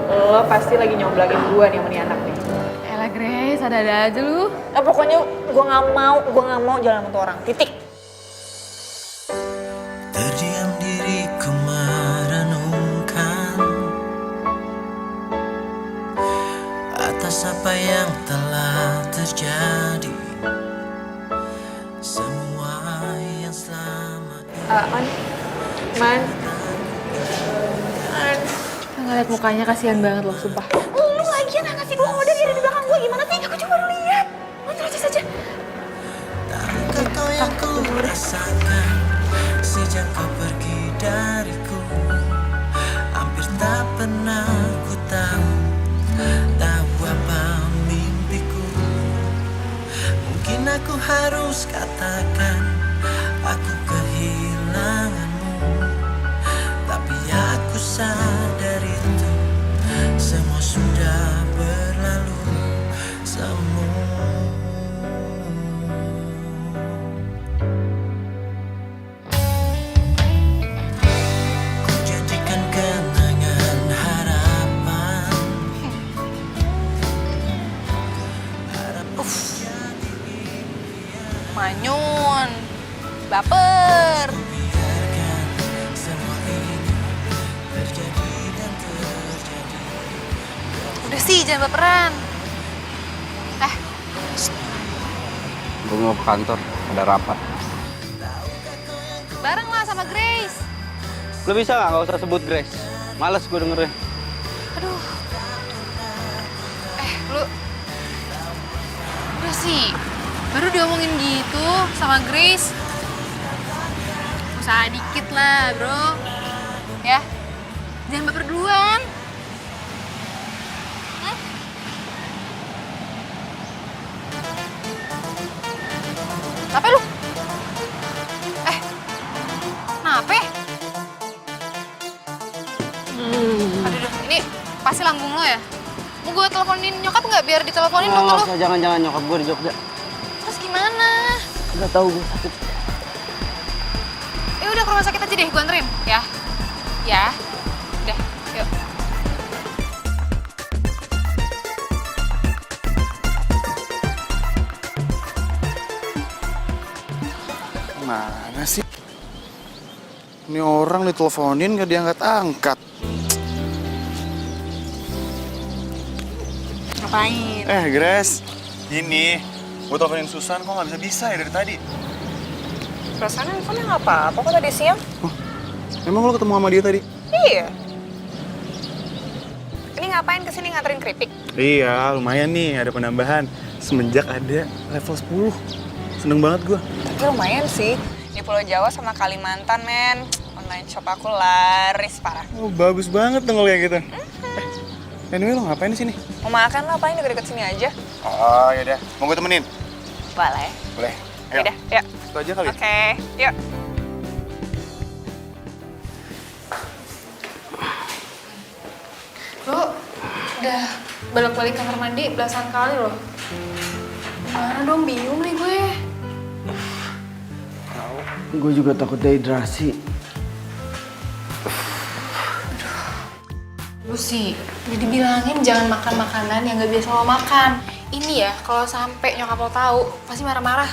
Lo pasti lagi nyomblangin gue nih sama nih anak nih. Elah Grace, ada-ada aja lu. Pokoknya gue gak mau jalan sama tuh orang, titik. Terdiam diriku merenungkan atas apa yang telah terjadi, semua yang selama Man. Ngeliat mukanya kasihan banget loh, sumpah. Lu lagian ngasih dua order dia ada di belakang gue gimana sih? Aku cuma lihat. Lu terus saja. kau yang ku rasakan sejak kau pergi dariku, hampir tak pernah ku tahu apa mimpiku. Mungkin aku harus katakan aku kehilanganmu, tapi aku sadar itu semua sudah berlalu semua. Ku janjikan kenangan harapan. Manyun, baper. Biarkan semua ini terjadi dan terjadi. Udah sih, jangan baperan. Gue mau ke kantor, ada rapat. Bareng lah sama Grace. Lo bisa nggak usah sebut Grace? Males gue dengerin. Aduh. Lu. Udah sih, baru diomongin gitu sama Grace. Usaha dikit lah, bro. Ya, jangan baper duluan. Apa lu? Kenapa? Aduh, ini pasti lambung lo ya? Mau gue teleponin nyokap nggak biar diteleponin dokter lo? Jangan nyokap gue di Jogja. Terus gimana? Udah tahu gue sakit. Ya udah ke rumah sakit aja deh, gue anterin ya. Ya, udah, yuk. Mana sih? Ini orang diteleponin gak diangkat-angkat. Ngapain? Grace, ini gue teleponin Susan kok nggak bisa ya dari tadi. Perasaan handphone nggak apa-apa kok tadi siang. Emang lo ketemu sama dia tadi? Iya. Ini ngapain kesini nganterin keripik? Iya, lumayan nih ada penambahan semenjak ada level 10. Seneng banget gue. Tapi lumayan sih. Di Pulau Jawa sama Kalimantan, men. Online shop aku laris parah. Oh, bagus banget dong kalau kayak gitu. Anyway, lo ngapain di sini? Mau makan lah, paling deket-deket sini aja. Oh, yaudah. Mau gue temenin? Boleh. Boleh. Ayo. Yaudah, yuk. Itu aja kali. Oke, yuk. Bro, udah balik-balik kamar mandi belasan kali loh. Gimana dong, bingung nih gue. Gue juga takut dehidrasi. Lu sih, udah dibilangin jangan makan makanan yang gak biasa lo makan. Ini ya, kalau sampai nyokap lo tahu, pasti marah-marah.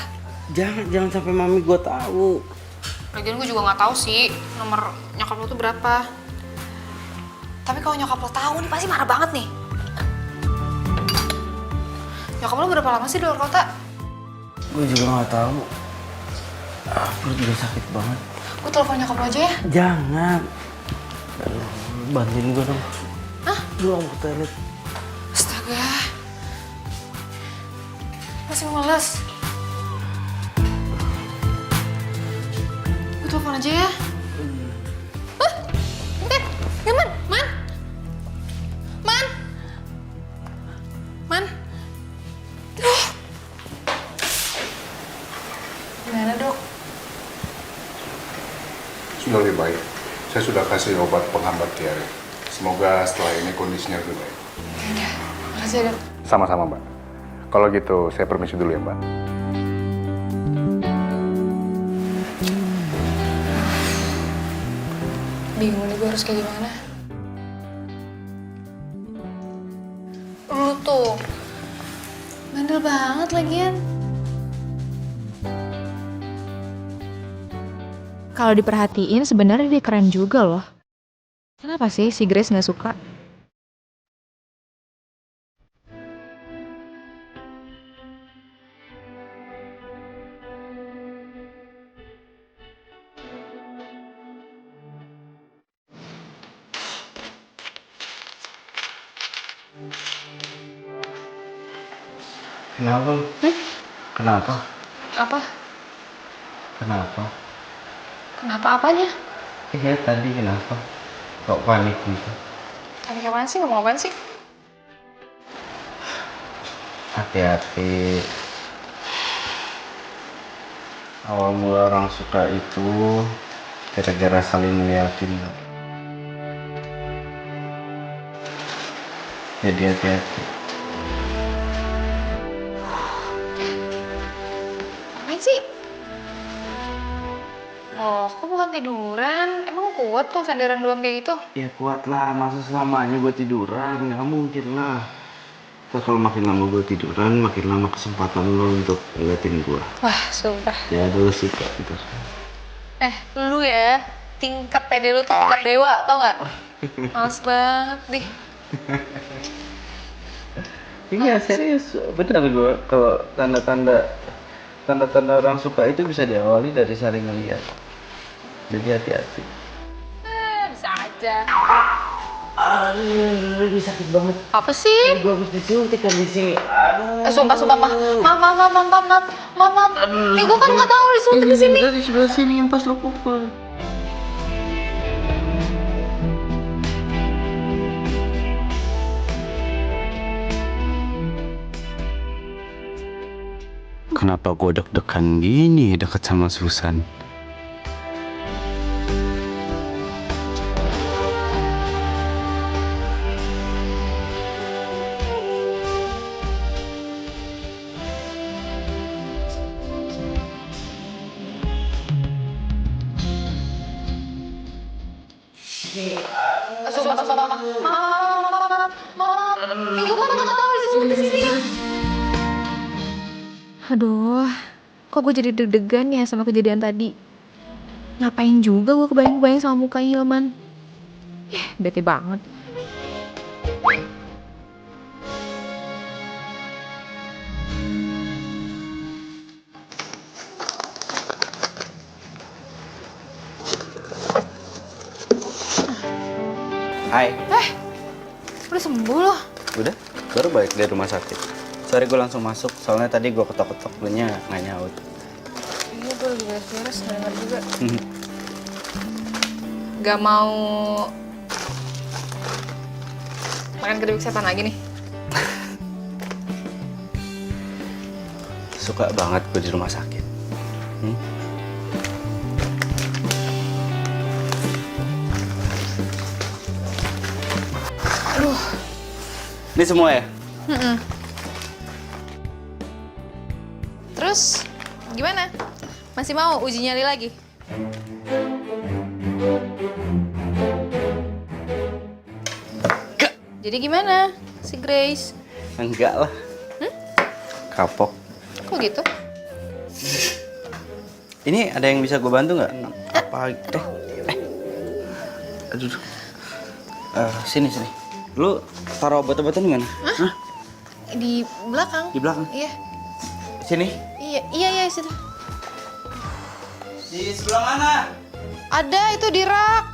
Jangan sampai mami gue tahu. Lagian gue juga nggak tahu sih nomor nyokap lo tuh berapa. Tapi kalau nyokap lo tahu nih pasti marah banget nih. Nyokap lo berapa lama sih di luar kota? Gue juga nggak tahu. Perut juga sakit banget. Gue telepon nyokap lo aja ya. Jangan. Aduh, bantuin gue dong. Hah? Gue mau ke toilet. Astaga. Masih males. Gue telepon aja ya. Ya, Man. Gimana, Dok? Sudah lebih baik. Saya sudah kasih obat penghambat diare. Semoga setelah ini kondisinya lebih baik. Makasih ya, Dok. Sama-sama, Mbak. Kalau gitu, saya permisi dulu ya, Mbak. Bingung nih gue harus kayak gimana. Lu tuh bandel banget lagian. Kalau diperhatiin sebenarnya dia keren juga loh. Kenapa sih si Grace nggak suka? Kenapa? Kenapa? Apa? Kenapa? Kenapa apanya? Iya tadi kenapa? Kok panik gitu? Panik apaan sih? Ngomong apaan sih? Hati-hati. Awal mula orang suka itu gara-gara saling ngeliatin. Jadi hati-hati. Ngapain sih? Oh, kok bukan tiduran? Emang kuat tuh sandaran doang kayak gitu? Ya kuat lah, masa selamanya gue tiduran? Nggak mungkin lah. Terus kalau makin lama gue tiduran, makin lama kesempatan lo untuk ngeliatin gue. Wah, sumpah. Ya dulu suka gitu. Lu ya, tingkat pede lu tuh tingkat dewa, tau gak? Males banget deh. Iya serius, benar gue. Kalau tanda-tanda orang suka itu bisa diawali dari saling ngeliat. Jadi hati-hati. Bisa aja. Aduh, ini sakit banget. Apa sih? Gue habis disuntik kan di sini. Sumpah, maaf. Nih gue kan nggak tahu disuntik di sini. Dari sebelah sini yang pas lo pukul. Kenapa gue deg-degan gini deket sama Susan? Sumpah. Nih gue kan nggak tahu disuntik di sini. Aduh, kok gue jadi deg-degan ya sama kejadian tadi. Ngapain juga gue kebayang-bayang sama muka Hilman. Bete banget. Hai. Udah sembuh loh. Udah? Baru balik dari rumah sakit. Sorry gue langsung masuk, soalnya tadi gue ketok-ketok belenya nggak nyaut. Iya, gue lagi beres-beres, denger juga. Gak mau makan keripik setan lagi nih? Suka banget gue di rumah sakit. Aduh. Ini semua ya? Terus gimana? Masih mau uji nyali lagi? Enggak. Jadi gimana si Grace? Enggak lah. Kapok. Kok gitu? Ini ada yang bisa gue bantu nggak? Apa? Aduh. Sini. Lu taruh obat-obatan di mana? Hah? Di belakang. Di belakang? Iya. Sini. Iya, situ. Di sebelah mana? Ada itu di rak.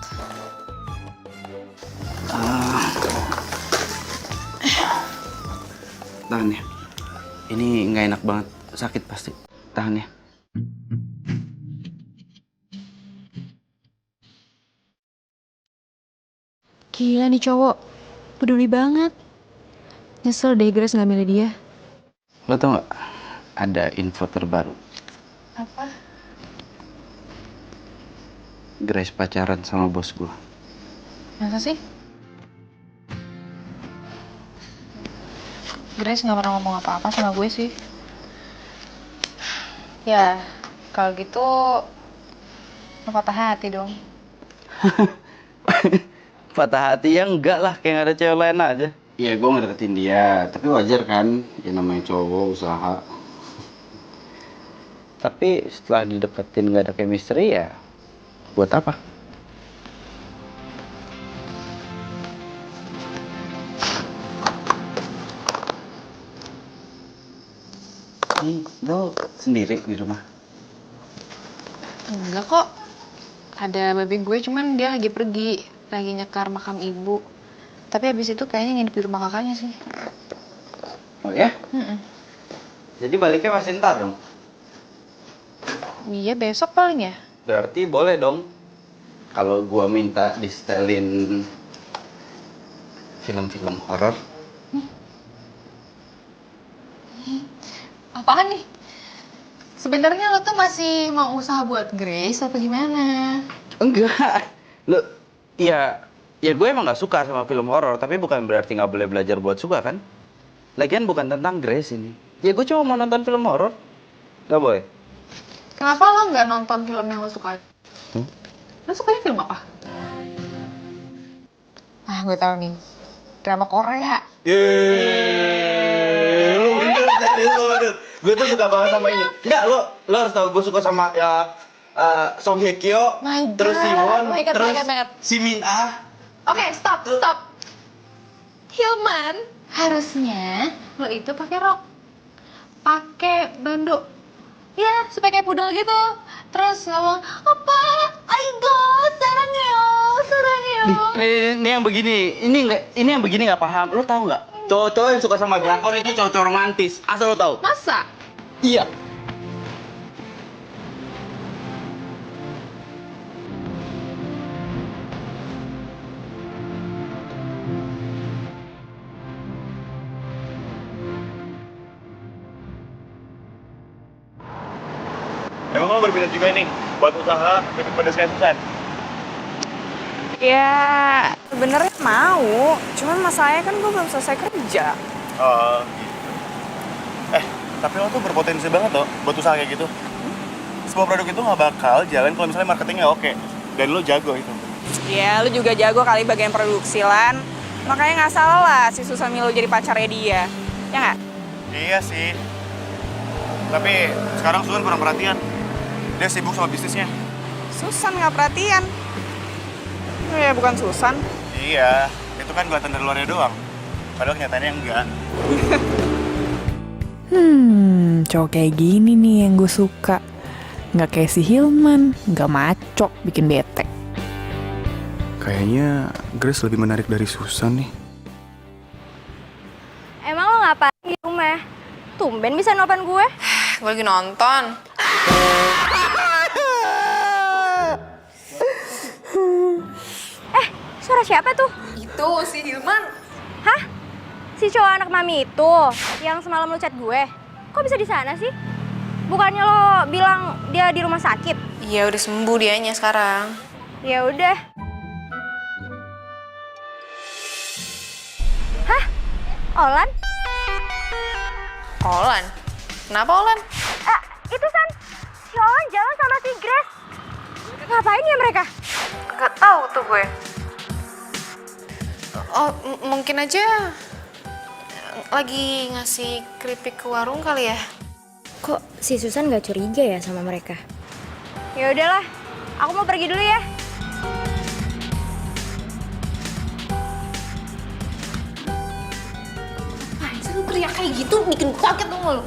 Tahan ya. Ini nggak enak banget, sakit pasti. Tahan ya. Gila nih cowok, peduli banget. Nyesel deh Grace nggak milih dia. Lo tau nggak? Ada info terbaru. Apa? Grace pacaran sama bos gue. Masa sih? Grace nggak pernah ngomong apa-apa sama gue sih. Ya, kalau gitu lo patah hati dong. Patah hati ya enggak lah, kayak gak ada cewek lain aja. Iya, gue ngedeketin dia, tapi wajar kan, ya namanya cowok usaha. Tapi setelah dideketin gak ada chemistry ya, buat apa? Nih, lo sendiri di rumah? Enggak kok. Ada babi gue, cuman dia lagi pergi. Lagi nyekar makam ibu. Tapi habis itu kayaknya nginep di rumah kakaknya sih. Oh ya? Jadi baliknya masih ntar dong? Iya, besok paling ya. Berarti boleh dong kalau gua minta di-setelin film-film horor. Apaan nih? Sebenarnya lo tuh masih mau usaha buat Grace apa gimana? Enggak. Lo ya gue emang gak suka sama film horor, tapi bukan berarti gak boleh belajar buat suka kan? Lagian bukan tentang Grace ini. Ya gue cuma mau nonton film horor. Gak boleh. Kenapa lo nggak nonton film yang lo suka? Lo sukanya film apa? Ah, gue tahu nih. Drama Korea. Yeay, lu bener. Gue tuh suka banget sama ini. Enggak, lo harus tahu gue suka sama ya Song Hye Kyo, terus Siwon, terus si Min Ah. Oke, stop. Hilman, harusnya lo itu pakai rok. Pakai bando. Ya, supaya kayak pudel gitu. Terus ngomong, apa? Aigo, sarangyo. Ini yang begini, ini yang begini nggak paham. Lo tahu nggak? Cowok-cowok yang suka sama drakor itu cowok-cowok romantis. Asal lo tahu? Masa? Iya. Emang lo berminat juga nih buat usaha keripik pedas kayak Susan? Ya, sebenarnya mau. Cuman masalahnya kan gue belum selesai kerja. Oh, gitu. Tapi lo tuh berpotensi banget loh buat usaha kayak gitu. Sebuah produk itu nggak bakal jalan kalau misalnya marketingnya oke. Dan lo jago itu. Ya, lu juga jago kali bagian produksi, Lan. Makanya nggak salah lah si Susan Milo jadi pacarnya dia. Ya nggak? Iya sih. Tapi sekarang Susan kurang perhatian. Dia sibuk sama bisnisnya. Susan nggak perhatian. Oh ya, bukan Susan. Iya, itu kan kelihatan dari luarnya doang. Padahal kenyataannya enggak. Cowok kayak gini nih yang gue suka. Nggak kayak si Hilman, nggak maco, bikin bete. Kayaknya Grace lebih menarik dari Susan nih. Emang lo ngapain di rumah? Tumben bisa nelfon gue. Gue lagi nonton. Suara siapa tuh? Itu si Hilman. Hah? Si cowok anak mami itu yang semalam lu chat gue. Kok bisa di sana sih? Bukannya lo bilang dia di rumah sakit? Iya, udah sembuh dianya sekarang. Ya udah. Hah? Olan? Olan? Kenapa Olan? Itu San. Si Olan jalan sama si Grace. Ngapain ya mereka? Gak tahu tuh gue. Oh, mungkin aja lagi ngasih keripik ke warung kali ya. Kok si Susan gak curiga ya sama mereka? Ya udahlah, aku mau pergi dulu ya. Apaan sih lu teriak kayak gitu, bikin gue kaget dong lu.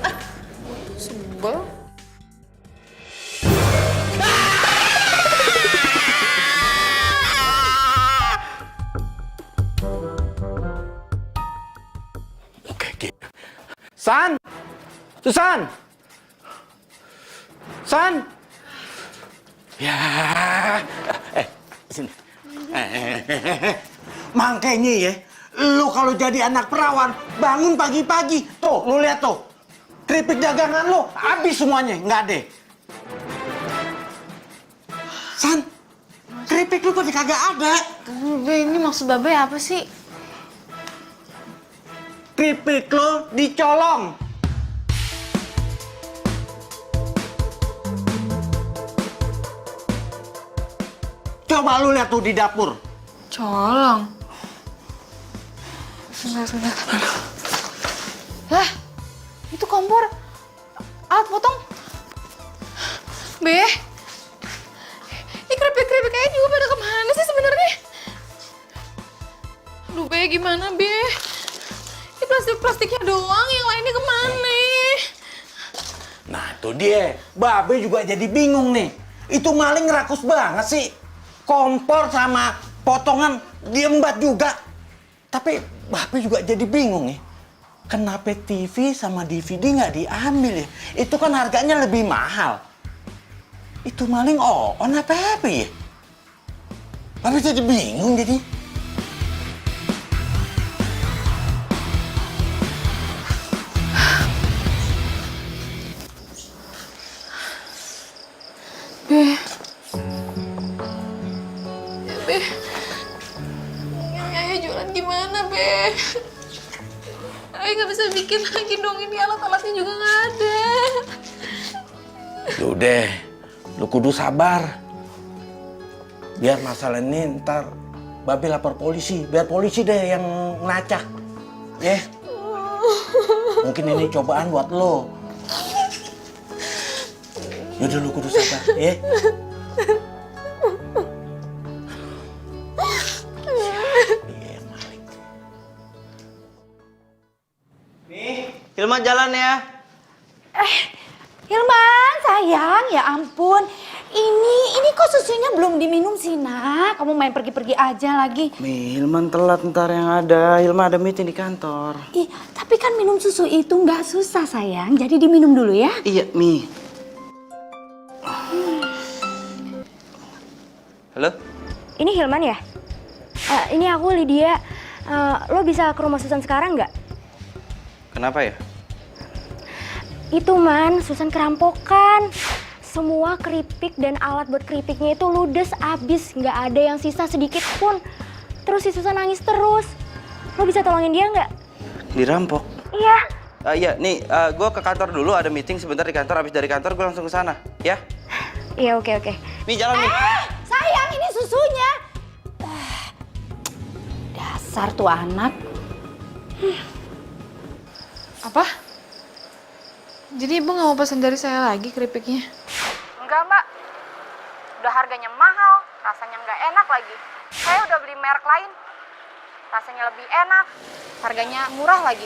Sebel. San! Susan! San! Ya, sini. Makanya ya, lu kalau jadi anak perawan, bangun pagi-pagi. Tuh, lu lihat tuh. Keripik dagangan lu, habis semuanya, nggak ada. San, keripik lu pada kagak ada. Be, ini maksud Babe apa sih? Keripik lu dicolong. Coba lu lihat tuh di dapur. Colong. Sebentar. Lah, itu kompor. Alat potong. Be, ini keripik-keripik kayaknya juga pada kemana sih sebenarnya? Aduh, Be, gimana, Be? Ini plastik-plastiknya doang, yang lainnya kemana? Nah, itu dia. Babe juga jadi bingung nih. Itu maling rakus banget sih. Kompor sama potongan diembat juga. Tapi Babe juga jadi bingung nih. Kenapa TV sama DVD nggak diambil ya? Itu kan harganya lebih mahal. Itu maling on apa ya? Babe jadi bingung jadi. Be. Be. Ayah jualan gimana, Be? Ayah nggak bisa bikin lagi dong, ini alat-alatnya juga nggak ada. Udah, lu kudu sabar. Biar masalah ini ntar Babe lapor polisi, biar polisi deh yang ngelacak. Ya. Mungkin ini cobaan buat lo. Yaudah lu kudu sabar, ya. Nih, Hilman jalan ya. Hilman, sayang, ya ampun. Ini kok susunya belum diminum sih, Nak? Kamu main pergi-pergi aja lagi. Mi, Hilman telat ntar yang ada. Hilman ada meeting di kantor. Ih, tapi kan minum susu itu nggak susah, sayang. Jadi diminum dulu ya. Iya, Mi. Halo? Ini Hilman ya? Ini aku Lydia. Lo bisa ke rumah Susan sekarang nggak? Kenapa ya? Itu Man, Susan kerampokan. Semua keripik dan alat buat keripiknya itu ludes abis. Nggak ada yang sisa sedikit pun. Terus si Susan nangis terus. Lo bisa tolongin dia nggak? Dirampok? Iya. Iya, nih gue ke kantor dulu, ada meeting sebentar di kantor. Habis dari kantor gue langsung ke sana, ya? Iya, oke. Mi, jalan, Mi. Sayang, ini susunya. Dasar tuh anak. Apa? Jadi ibu nggak mau pesan dari saya lagi keripiknya? Enggak, Mbak. Udah harganya mahal, rasanya nggak enak lagi. Saya udah beli merek lain. Rasanya lebih enak, harganya murah lagi.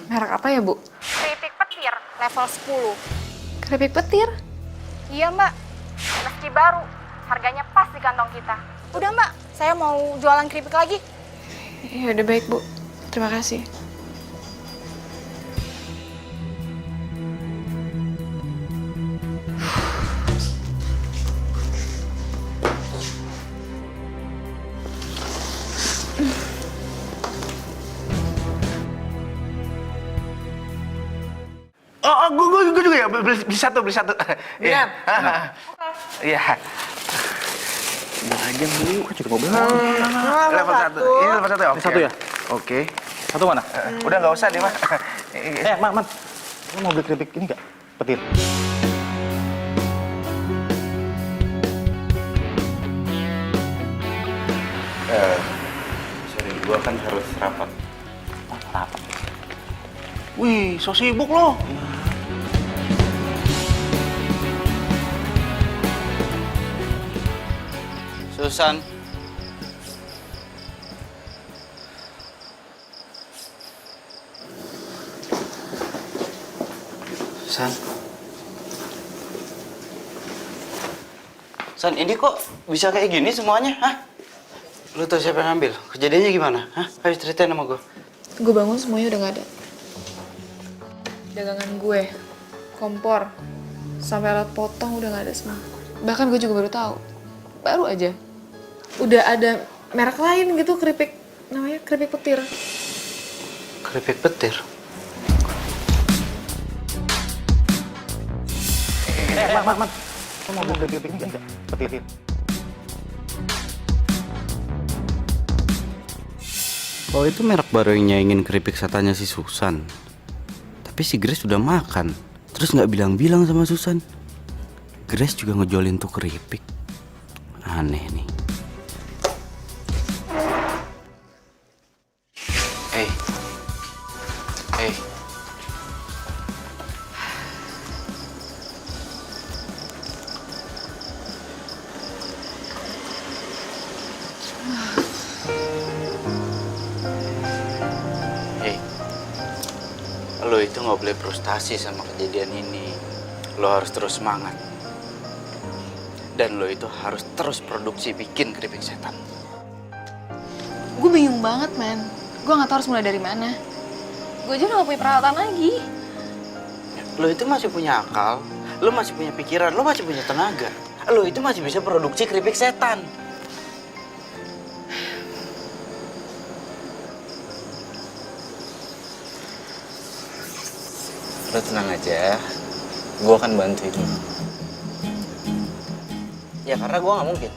Merek apa ya, Bu? Keripik petir level 10. Keripik petir? Iya, Mbak. Meski baru, harganya pas di kantong kita. Udah, Mbak, saya mau jualan keripik lagi. Ya udah baik, Bu. Terima kasih. Gue juga ya, beli satu. Iya. Iya. Udah aja beli. Kok cukup beli? Level 1. Ini level 1 ya? Oke. Satu ya? Oke. Satu mana? Udah nggak usah deh, Mas. Man. Lo mau beli keripik ini nggak? Petir. Sorry, gue kan harus rapat. Rapat. Wih, so sibuk lo. Susan. San, ini kok bisa kayak gini semuanya, hah? Lu tau siapa yang ngambil? Kejadiannya gimana? Hah? Ayo ceritain sama gue. Gue bangun semuanya udah nggak ada. dagangan gue, kompor, sampai alat potong udah nggak ada semua. Bahkan gue juga baru aja, udah ada merek lain gitu keripik, namanya keripik petir. Keripik petir? Man. Lo mau beli keripik nggak? Petir. Oh itu merek baru yang nyaingin keripik setannya si Susan. Tapi si Grace udah makan, terus nggak bilang-bilang sama Susan. Grace juga ngejolin tuh keripik. Aneh nih. Hey. Lo itu nggak boleh frustasi sama kejadian ini. Lo harus terus semangat. Dan lo itu harus terus produksi bikin keripik setan. Gue bingung banget, man. Gue nggak tahu harus mulai dari mana. Gue aja udah gak punya peralatan lagi. Lo itu masih punya akal, lo masih punya pikiran, lo masih punya tenaga. Lo itu masih bisa produksi keripik setan. Lo tenang aja, gue akan bantuin lo. Ya karena gue gak mungkin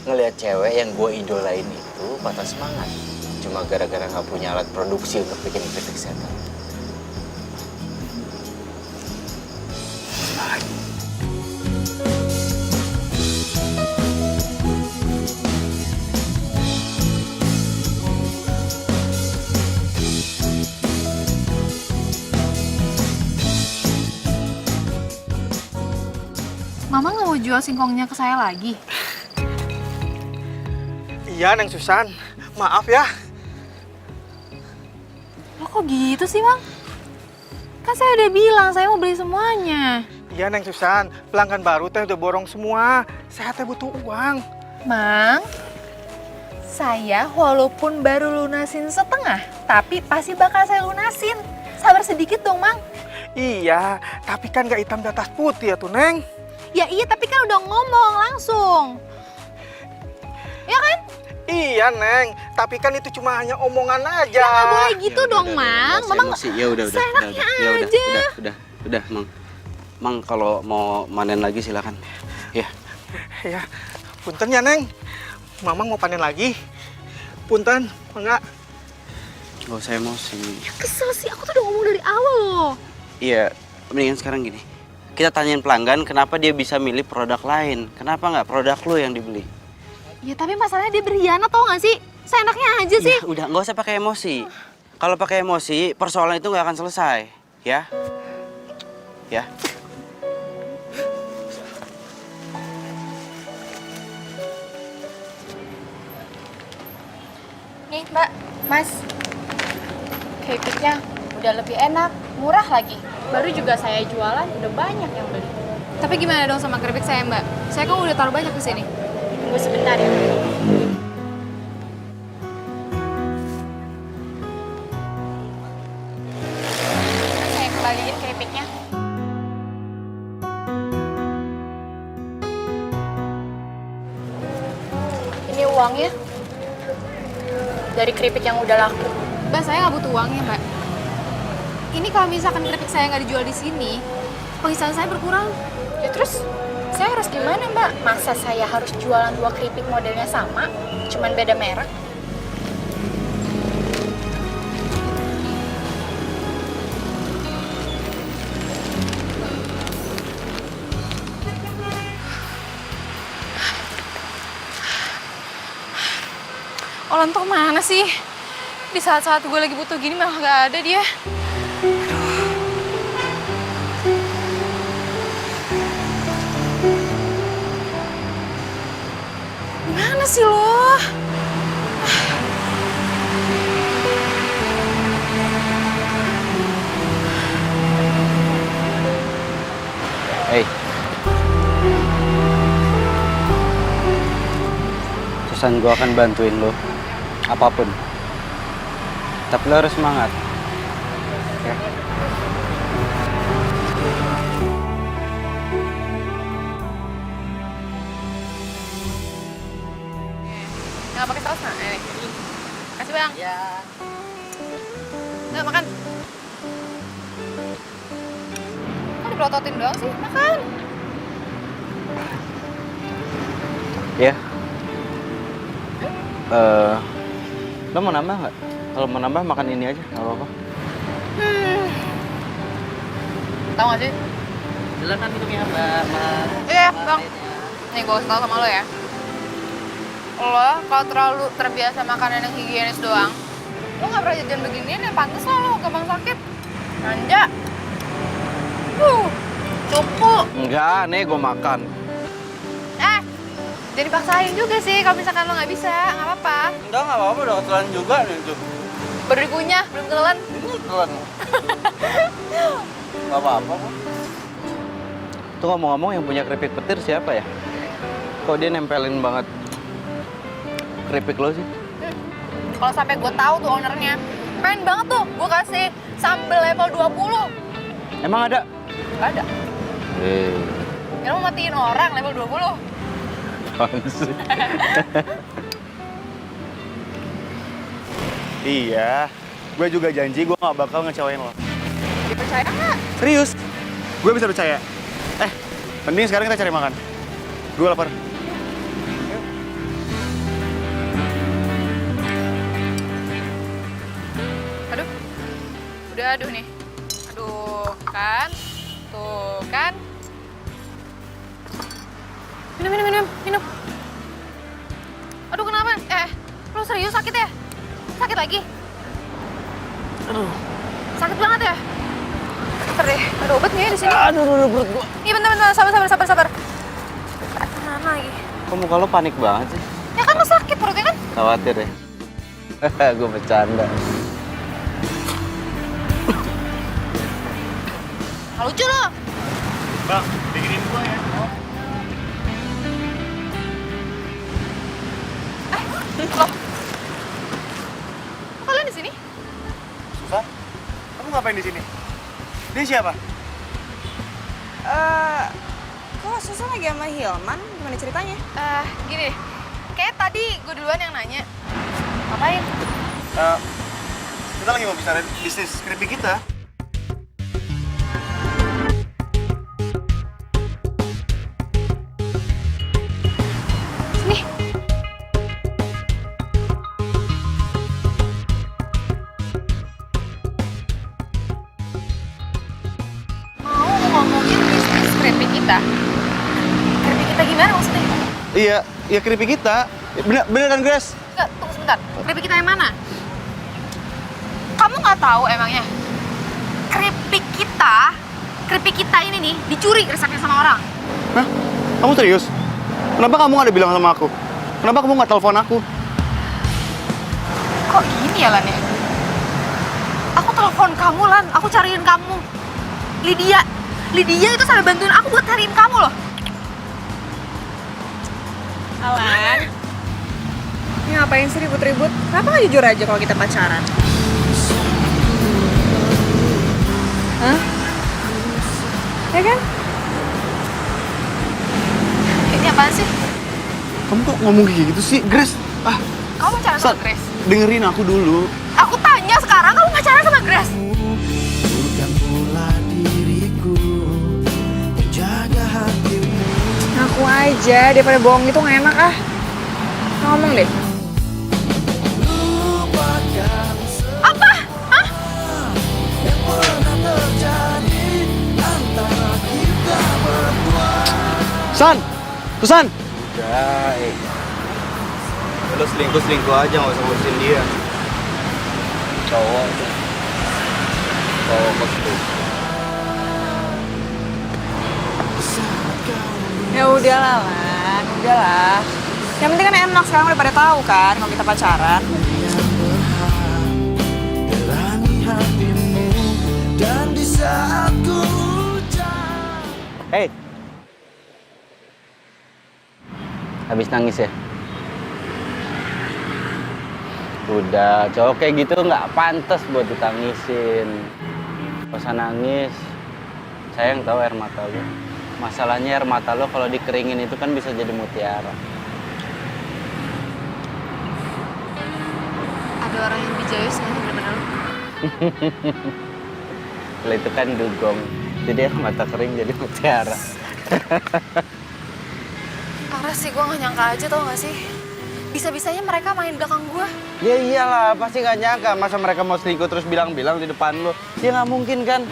ngelihat cewek yang gue idolain itu patah semangat cuma gara-gara gak punya alat produksi untuk bikin keripik setan. Semangat. Mama nggak mau jual singkongnya ke saya lagi? Iya, Neng Susan. Maaf ya. Lo kok gitu sih, Mang? Kan saya udah bilang saya mau beli semuanya. Iya, Neng Susan. Pelanggan baru teh udah borong semua. Saya teh butuh uang. Mang, saya walaupun baru lunasin setengah, tapi pasti bakal saya lunasin. Sabar sedikit dong, Mang. Iya, tapi kan gak hitam di atas putih ya tuh, Neng. Ya iya, tapi kan udah ngomong langsung. Ya kan? Iya, Neng. Tapi kan itu cuma hanya omongan aja. Ya nggak boleh gitu dong, Mang. Mamang Ya udah. seenaknya Ya aja. udah, Mang. Mang kalau mau manen lagi silakan. Ya. Ya, punten ya, Neng. Mamang mau panen lagi. Punten, enggak. Gak usah emosi. Kesel sih, aku tuh udah ngomong dari awal loh. Iya, mendingan sekarang gini. Kita tanyain pelanggan kenapa dia bisa milih produk lain. Kenapa nggak produk lo yang dibeli? Ya tapi masalahnya dia berkhianat, tau gak sih? Seenaknya aja sih. Ya, udah, nggak usah pakai emosi. Kalau pakai emosi, persoalan itu nggak akan selesai. Ya? Ya? Nih Mbak, Mas. Keripiknya udah lebih enak, murah lagi. Baru juga saya jualan, udah banyak yang beli. Tapi gimana dong sama keripik saya, Mbak? Saya kan udah taruh banyak ke sini. Tunggu sebentar ya. Saya kembaliin keripiknya. Ini uangnya. Dari keripik yang udah laku. Mbak, saya nggak butuh uangnya, Mbak. Ini kalau misalkan keripik saya nggak dijual di sini, penghasilan saya berkurang. Ya terus, saya harus gimana Mbak? Masa saya harus jualan 2 keripik modelnya sama, cuman beda merek? Olan tuh mana sih? Di saat-saat gue lagi butuh gini malah nggak ada dia. Gimana sih lo? Hey. Susan, gue akan bantuin lo. Apapun. Tapi lo harus semangat. Ya. sayang. Nah, makan. Kok dipelototin doang sih? Makan. Ya. Lo mau nambah nggak? Kalau mau nambah makan ini aja, nggak apa-apa. Tahu nggak sih? Silakan minumnya, Mbak. Iya, Bang. Nih, gue kasih tau sama lo ya. Lo kalau terlalu terbiasa makanan yang higienis doang, lo nggak pernah jajan beginian ya, pantes lo gampang sakit. Manja. Cupu. Enggak, nih gue makan. Jadi paksain juga sih kalau misalkan lo nggak bisa, nggak apa-apa. Enggak apa-apa, udah ketelan juga nih tuh. Baru dikunyah, belum ketelan. Ketelan. Nggak apa-apa kok. Tuh ngomong-ngomong yang punya keripik petir siapa ya? Kok dia nempelin banget keripik lo sih? Kalau sampai gue tahu tuh ownernya, pengen banget tuh gue kasih sambal level 20. Emang ada? Gak ada. Ya lo mau matiin orang level 20? Apaan sih? Iya, gue juga janji gue gak bakal ngecewain lo. Dipercaya nggak? Serius, gue bisa percaya. Mending sekarang kita cari makan. Gue lapar. Aduh, udah aduh nih. Aduh, kan? Tuh, kan? Minum. Aduh, kenapa? Lo serius sakit ya? Sakit lagi? Aduh, sakit banget ya? Bentar deh, ada obat nggak ya di sini? Aduh, perut gua. Iya, bentar, sabar. Mana lagi? Kok muka lo panik banget sih? Ya kan lo sakit perutnya kan? Khawatir ya? Gue bercanda. Nggak lucu lo. Bang, bikinin gue ya. Loh. Kok kalian di sini? Susan, kamu ngapain di sini? Dia siapa? Kok Susan lagi sama Hilman? Gimana ceritanya? Gini, kayak tadi gue duluan yang nanya. Ngapain? Kita lagi mau bicara bisnis keripik kita. Sini. Mau ngomongin bisnis keripik kita? Keripik kita gimana maksudnya? Iya keripik kita. Bener kan, Grace? Enggak, tunggu sebentar. Keripik kita yang mana? Kamu nggak tahu emangnya? Keripik kita ini nih dicuri resepnya sama orang. Hah? Kamu serius? Kenapa kamu nggak ada bilang sama aku? Kenapa kamu nggak telepon aku? Kok gini ya, Lan ya? Aku telepon kamu, Lan. Aku cariin kamu. Lydia itu sampai bantuin aku buat cariin kamu loh. Alan, ini ngapain sih ribut-ribut? Kenapa nggak jujur aja kalau kita pacaran? Hah? Ya kan? Ini apaan sih? Kamu kok ngomong kayak gitu sih, Grace? Kamu pacaran sama Grace? Dengerin aku dulu. Aku tanya sekarang, kamu pacaran sama Grace? Bukan pula diriku jaga hatimu. Ngaku aja, daripada bohong itu nggak enak ah. Ngomong deh. Lupakan Apa? Hah? yang pernah terjadi antara kita berdua. Susan! Udah, lo selingkuh aja, nggak usah ngurusin dia. Cowok tuh. Cowok kostum. Ya udahlah, Lan. Udahlah. Yang penting kan enak sekarang udah pada tahu kan kalau kita pacaran. Terangi hatimu dan di saat ku hujan. Hey. Habis nangis ya? Udah, cowok kayak gitu nggak pantas buat ditangisin. Gak usah nangis. Sayang tahu air mata lo. Masalahnya air mata lo kalau dikeringin itu kan bisa jadi mutiara. Ada orang yang bijayus nggak sih bener-bener lu? Kalau itu kan dugong, jadi aku mata kering jadi mutiara. Parah sih, gue nggak nyangka aja tau gak sih? Bisa-bisanya mereka main belakang gue. Ya iyalah, pasti nggak nyangka. Masa mereka mau selingkuh terus bilang-bilang di depan lo? Ya nggak mungkin kan?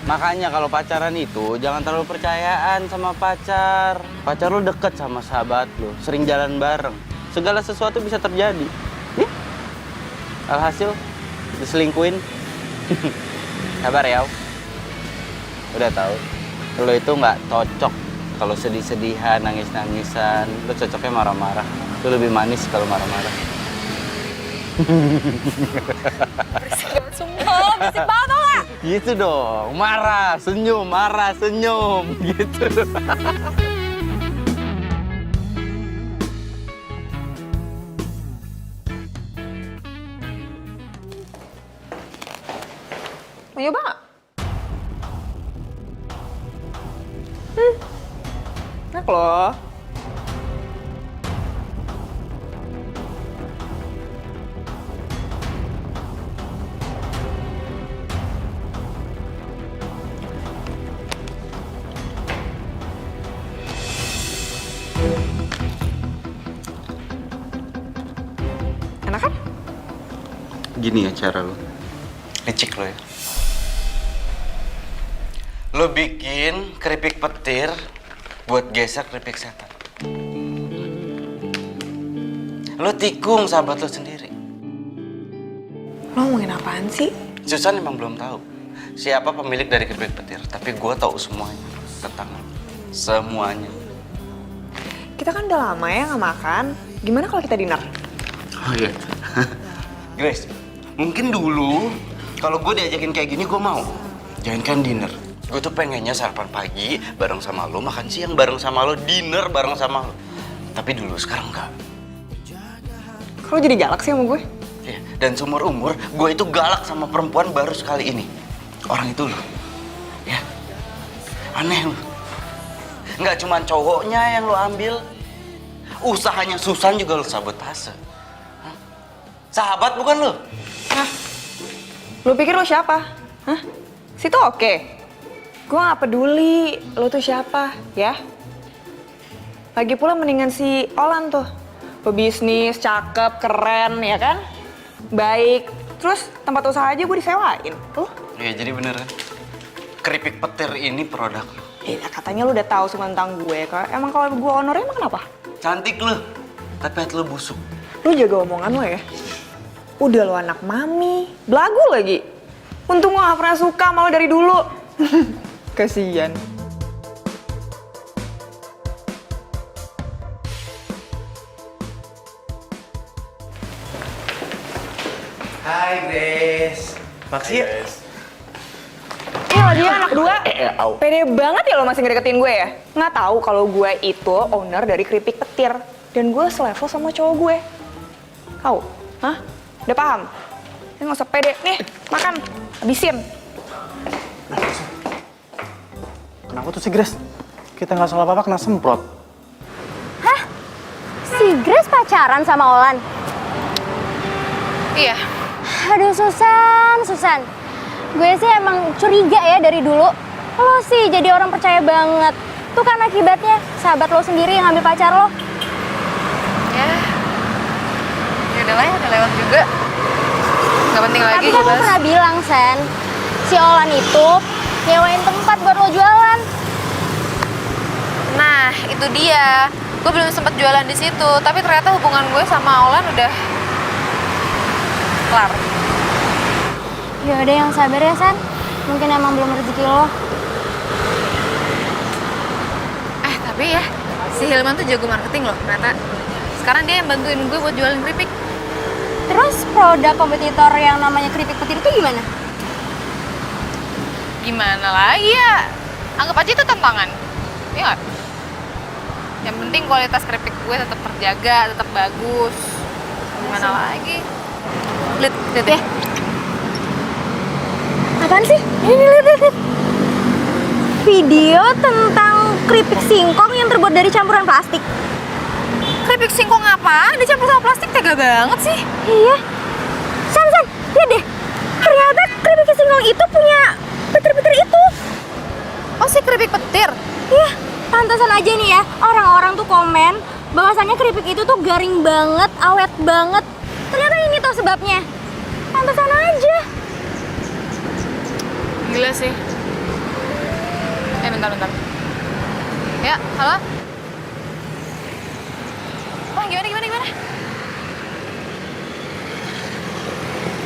Makanya kalau pacaran itu jangan terlalu percayaan sama pacar. Pacar lo deket sama sahabat lo, sering jalan bareng. Segala sesuatu bisa terjadi. Nih, alhasil diselingkuin. Kabar ya? Udah tahu. Lo itu nggak cocok kalau sedih-sedihan, nangis-nangisan. Lo cocoknya marah-marah. Lo lebih manis kalau marah-marah. Berisik banget, sumpah. Berisik banget tau gak? Gitu dong, marah, senyum, gitu. Mau nyoba nggak? Enak loh. Enak kan? Gini ya cara lo. Licik lo ya. Lo bikin keripik petir buat geser keripik setan. Lo tikung sahabat lo sendiri. Lo ngomongin apaan sih? Susan emang belum tahu siapa pemilik dari keripik petir, tapi gue tahu semuanya tentang lo. Semuanya. Kita kan udah lama ya nggak makan. Gimana kalau kita dinner? Oh iya. Grace, mungkin dulu kalau gue diajakin kayak gini gue mau. Jangan kan dinner. Gue tuh pengennya sarapan pagi bareng sama lo, makan siang bareng sama lo, dinner bareng sama lo. Tapi dulu, sekarang enggak. Kalau jadi galak sih sama gue? Iya, dan seumur umur gue itu galak sama perempuan baru sekali ini. Orang itu lo. Ya, aneh lo. Nggak cuma cowoknya yang lo ambil, usahanya Susan juga lo sabotase. Hah? Sahabat bukan lo? Hah? Lo pikir lo siapa? Hah? Situ oke. Gue gak peduli lo tuh siapa, ya. Lagi pula mendingan si Olan tuh. Pebisnis, cakep, keren, ya kan? Baik. Terus tempat usaha aja gue disewain. Tuh. Iya, jadi bener kan? Keripik petir ini produk lo. Ya katanya lo udah tahu semua tentang gue. Emang kalau gue honornya emang kenapa? Cantik lo, tapi hati lo busuk. Lo jaga omongan lo ya. Udah lo anak mami, belagu lagi. Untung gue gak pernah suka sama lo dari dulu. Kasian. Hai Grace. Makasih ya. Iya dia anak dua. Pede banget ya lo masih ngedeketin gue ya? Nggak tahu kalau gue itu owner dari keripik petir. Dan gue selevel sama cowok gue. Tahu? Hah? Udah paham? Ini nggak usah pede. Nih, makan. Habisin. Kenapa tuh si Grace? Kita nggak salah apa-apa kena semprot. Hah? Si Grace pacaran sama Olan? Iya. Aduh Susan. Gue sih emang curiga ya dari dulu. Lo sih jadi orang percaya banget. Tuh kan akibatnya sahabat lo sendiri yang ambil pacar lo. Ya udahlah ya, udah lewat juga. Gak penting lagi. Tapi kan lo pernah bilang, Sen, si Olan itu nyewain tempat buat lo jualan. Nah, itu dia. Gue belum sempat jualan di situ, tapi ternyata hubungan gue sama Olan udah kelar. Ya udah yang sabar ya, San. Mungkin emang belum rezeki lo. Tapi ya, si Hilman tuh jago marketing loh ternyata. Sekarang dia yang bantuin gue buat jualan keripik. Terus produk kompetitor yang namanya keripik petir itu gimana? Gimana lagi ya? Anggap aja itu tantangan. Iya nggak? Yang penting kualitas keripik gue tetap terjaga, tetap bagus. Gimana lagi? Lihat ya. Apaan sih? Ini lihat. Video tentang keripik singkong yang terbuat dari campuran plastik. Keripik singkong apa? Dicampur sama plastik, tega banget sih. Iya. Lihat deh, ternyata keripik singkong itu punya petir-petir itu. Oh, si keripik petir? Iya, pantasan aja nih ya, orang-orang tuh komen bahwasannya keripik itu tuh garing banget, awet banget. Ternyata ini tuh sebabnya. Pantasan aja. Gila sih. Bentar. Ya, halo? Oh, gimana?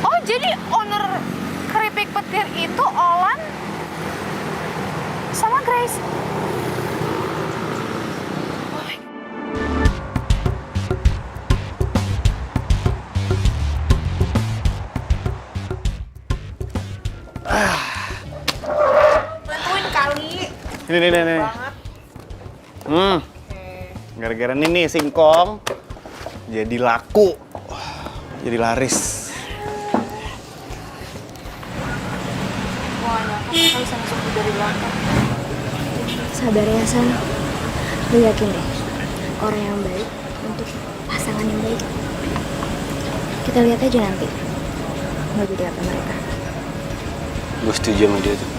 Oh, jadi owner keripik petir itu Olan sama Grace. Bantuin kali. Ini. Gara-gara ini nih singkong jadi laku, jadi laris. Sabar ya, San. Lu yakin deh, orang yang baik untuk pasangan yang baik. Kita lihat aja nanti. Nggak jadi apa mereka. Gue setuju sama dia tuh.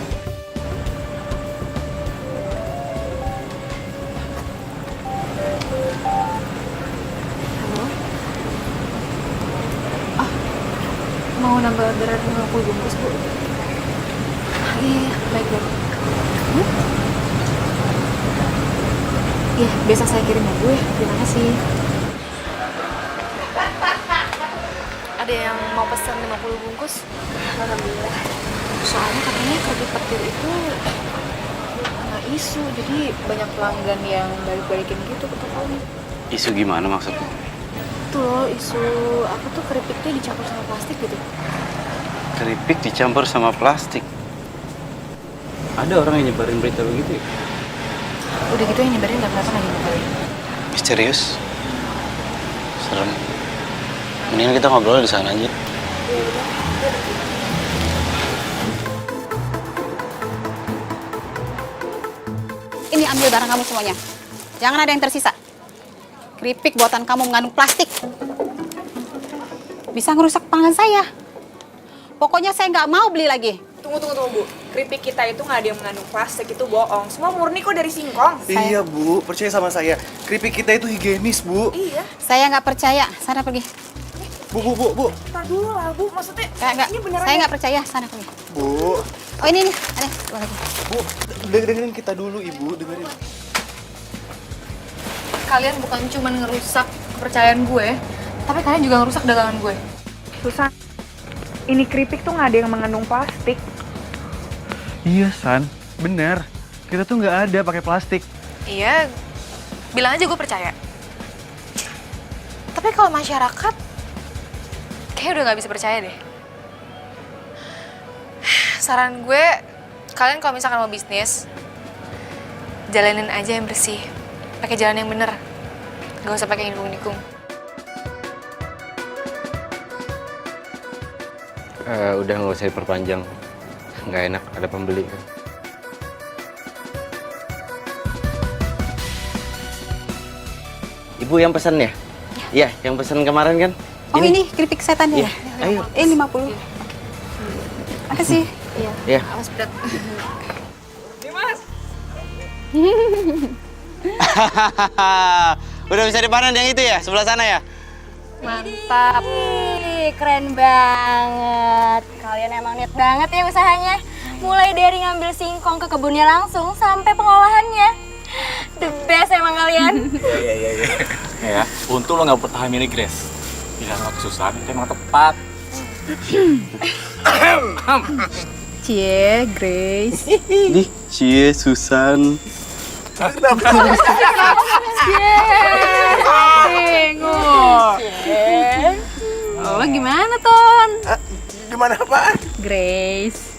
Mau nambah orderan 50 bungkus, Bu. Iya, baik. Iya, besok saya kirim ya, Bu ya. Terima kasih. Ada yang mau pesan 50 bungkus? Alhamdulillah. Soalnya katanya keripik petir itu kena isu, jadi banyak pelanggan yang balik-balikin gitu ke tokonya. Isu gimana maksudnya? Tuh loh, isu apa tuh keripiknya dicampur sama plastik gitu. Keripik dicampur sama plastik. Ada orang yang nyebarin berita begitu ya? Udah gitu yang nyebarin gak kelihatan lagi mukanya. Misterius. Serem. Mendingan kita ngobrol di sana aja. Ini ambil barang kamu semuanya. Jangan ada yang tersisa. Keripik buatan kamu mengandung plastik. Bisa ngerusak pelanggan saya. Pokoknya saya nggak mau beli lagi. Tunggu, Bu. Keripik kita itu nggak ada yang mengandung plastik, itu bohong. Semua murni kok dari singkong. Iya, Bu. Percaya sama saya. Keripik kita itu higienis, Bu. Iya. Saya nggak percaya. Sana pergi. Bu. Ntar dulu lah, Bu. Maksudnya, Nggak. ini beneran Saya ya? nggak percaya. Sana pergi. Bu. Oh ini nih. Ada. Dua lagi. Bu, dengerin kita dulu, Ibu. Dengerin. Kalian bukan cuma ngerusak kepercayaan gue, tapi kalian juga ngerusak dagangan gue. Susan, ini keripik tuh nggak ada yang mengandung plastik. Iya, San. Bener. Kita tuh nggak ada pakai plastik. Iya, bilang aja gue percaya. Tapi kalau masyarakat, kayaknya udah nggak bisa percaya deh. Saran gue, kalian kalau misalkan mau bisnis, jalanin aja yang bersih. Pakai jalan yang bener. Gak usah pakai nikung-nikung. Udah nggak usah diperpanjang. Nggak enak ada pembeli kan. Ibu yang pesan ya? Iya, yang pesan kemarin kan? Oh ini keripik setan ya? Iya, ayo. 50. Makasih. Iya. Awas berat. Udah bisa dipanen yang itu ya? Sebelah sana ya? Mantap. Ih, keren banget. Kalian emang niat banget ya usahanya. Mulai dari ngambil singkong ke kebunnya langsung sampai pengolahannya. The best emang kalian. Iya. Ya, untung lo nggak bertahan milih Grace. Pilihan lo kesusahan itu emang tepat. Cie, Grace. Nih, cie Susan. Oh, gimana, Ton? Gimana apaan? Grace.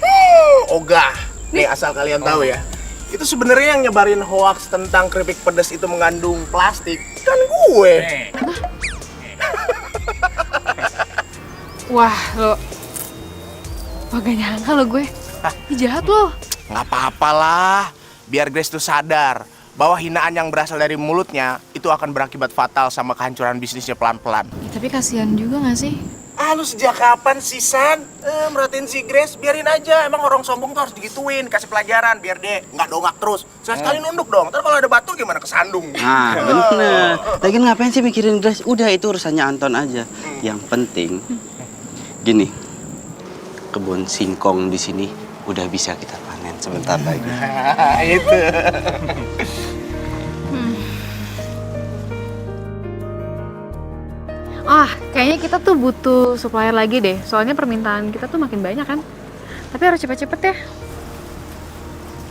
Ogah. Nih asal kalian tahu ya. Itu sebenarnya yang nyebarin hoax tentang keripik pedas itu mengandung plastik kan gue. Wah, lo. Wah, gak nyangka lo gue. Ih, jahat lo. Nggak apa-apalah. Biar Grace tuh sadar bahwa hinaan yang berasal dari mulutnya itu akan berakibat fatal sama kehancuran bisnisnya pelan-pelan. Ya, tapi kasihan juga gak sih? Ah, lu sejak kapan sih, San? Merhatiin si Grace, biarin aja. Emang orang sombong tuh harus digituin, kasih pelajaran biar dia nggak dongak terus. Sekali nunduk dong, ntar kalau ada batu gimana kesandung. Nah, bener. Lagian ngapain sih mikirin Grace? Udah, itu urusannya Anton aja. Yang penting, gini, kebun singkong di sini udah bisa kita panen sebentar lagi. Itu. Ah, kayaknya kita tuh butuh supplier lagi deh. Soalnya permintaan kita tuh makin banyak kan. Tapi harus cepet-cepet ya.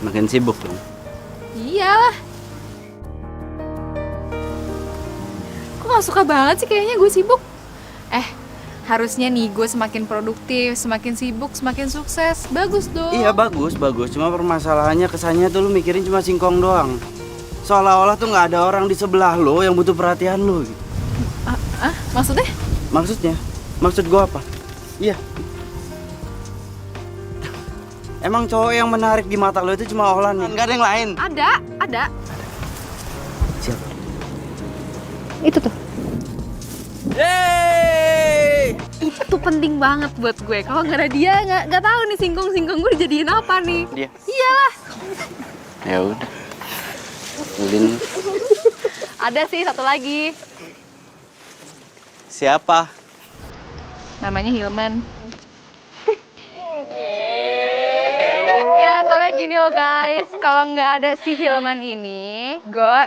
Makin sibuk dong. Iyalah. Kok gak suka banget sih kayaknya gue sibuk? Harusnya nih gue semakin produktif, semakin sibuk, semakin sukses. Bagus dong. Iya, bagus. Cuma permasalahannya kesannya tuh lu mikirin cuma singkong doang. Seolah-olah tuh nggak ada orang di sebelah lo yang butuh perhatian lo. Maksudnya? Maksud gue apa? Iya. Emang cowok yang menarik di mata lo itu cuma Ohlan, nggak ada yang lain? Ada. Siapa? Itu tuh. Yeay! Itu penting banget buat gue. Kalau nggak ada dia, nggak tahu nih singkong gue dijadiin apa nih. Dia? Iyalah. Ya udah. Ulin. Ada sih satu lagi. Siapa? Namanya Hilman. Ya, soalnya gini loh guys, kalau nggak ada si Hilman ini, gue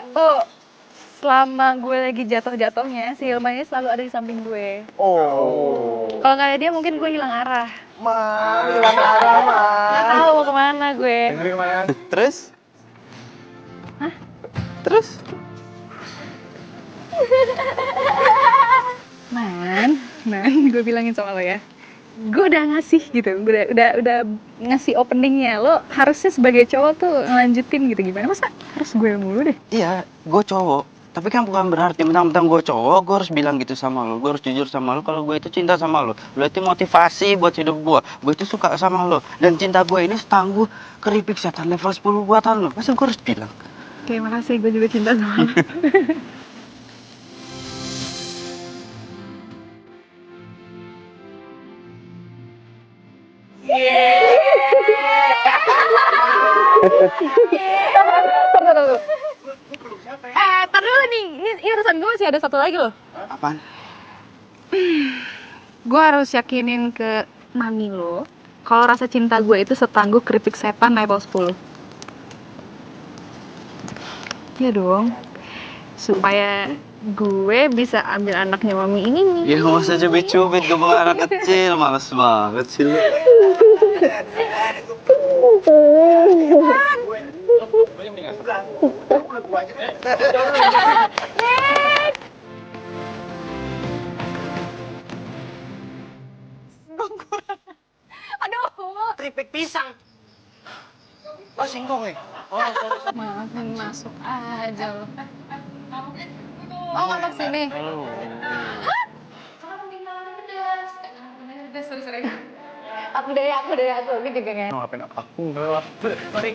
selama gue lagi jatuh-jatuhnya, si Hilman ini selalu ada di samping gue. Oh. Kalau nggak ada dia, mungkin gue hilang arah. Hilang arah, Nggak tahu mau kemana gue. Terus? Hah? Terus? Man, gue bilangin sama lo ya. Gue udah ngasih gitu, udah ngasih openingnya. Lo harusnya sebagai cowok tuh ngelanjutin gitu, gimana? Masa harus gue mulu deh? Iya, gue cowok. Tapi kan bukan berarti mentang-mentang gue cowok, gue harus bilang gitu sama lo. Gue harus jujur sama lo kalau gue itu cinta sama lo. Lo itu motivasi buat hidup gue. Gue itu suka sama lo. Dan cinta gue ini setangguh keripik setan level 10 buatan lo. Masa gue harus bilang? Oke, makasih. Gue juga cinta sama lo. Tunggu. Ntar dulu nih, ini urusan gue masih ada satu lagi loh. Apaan? Gue harus yakinin ke mami lo kalau rasa cinta gue itu setangguh keripik setan level 10. Iya dong. Supaya gue bisa ambil anaknya mami ini nih. Ya nggak usah cubit-cubit, gue bukan anak kecil, males banget sih lo. Aduh, Keripik pisang. Oh, singkong nih. maafin masuk aja lo. Oh, masuk sini. Hah? Sorry. Aku deh, aku juga nggak. Ngapain aku? Enggak. Sorry.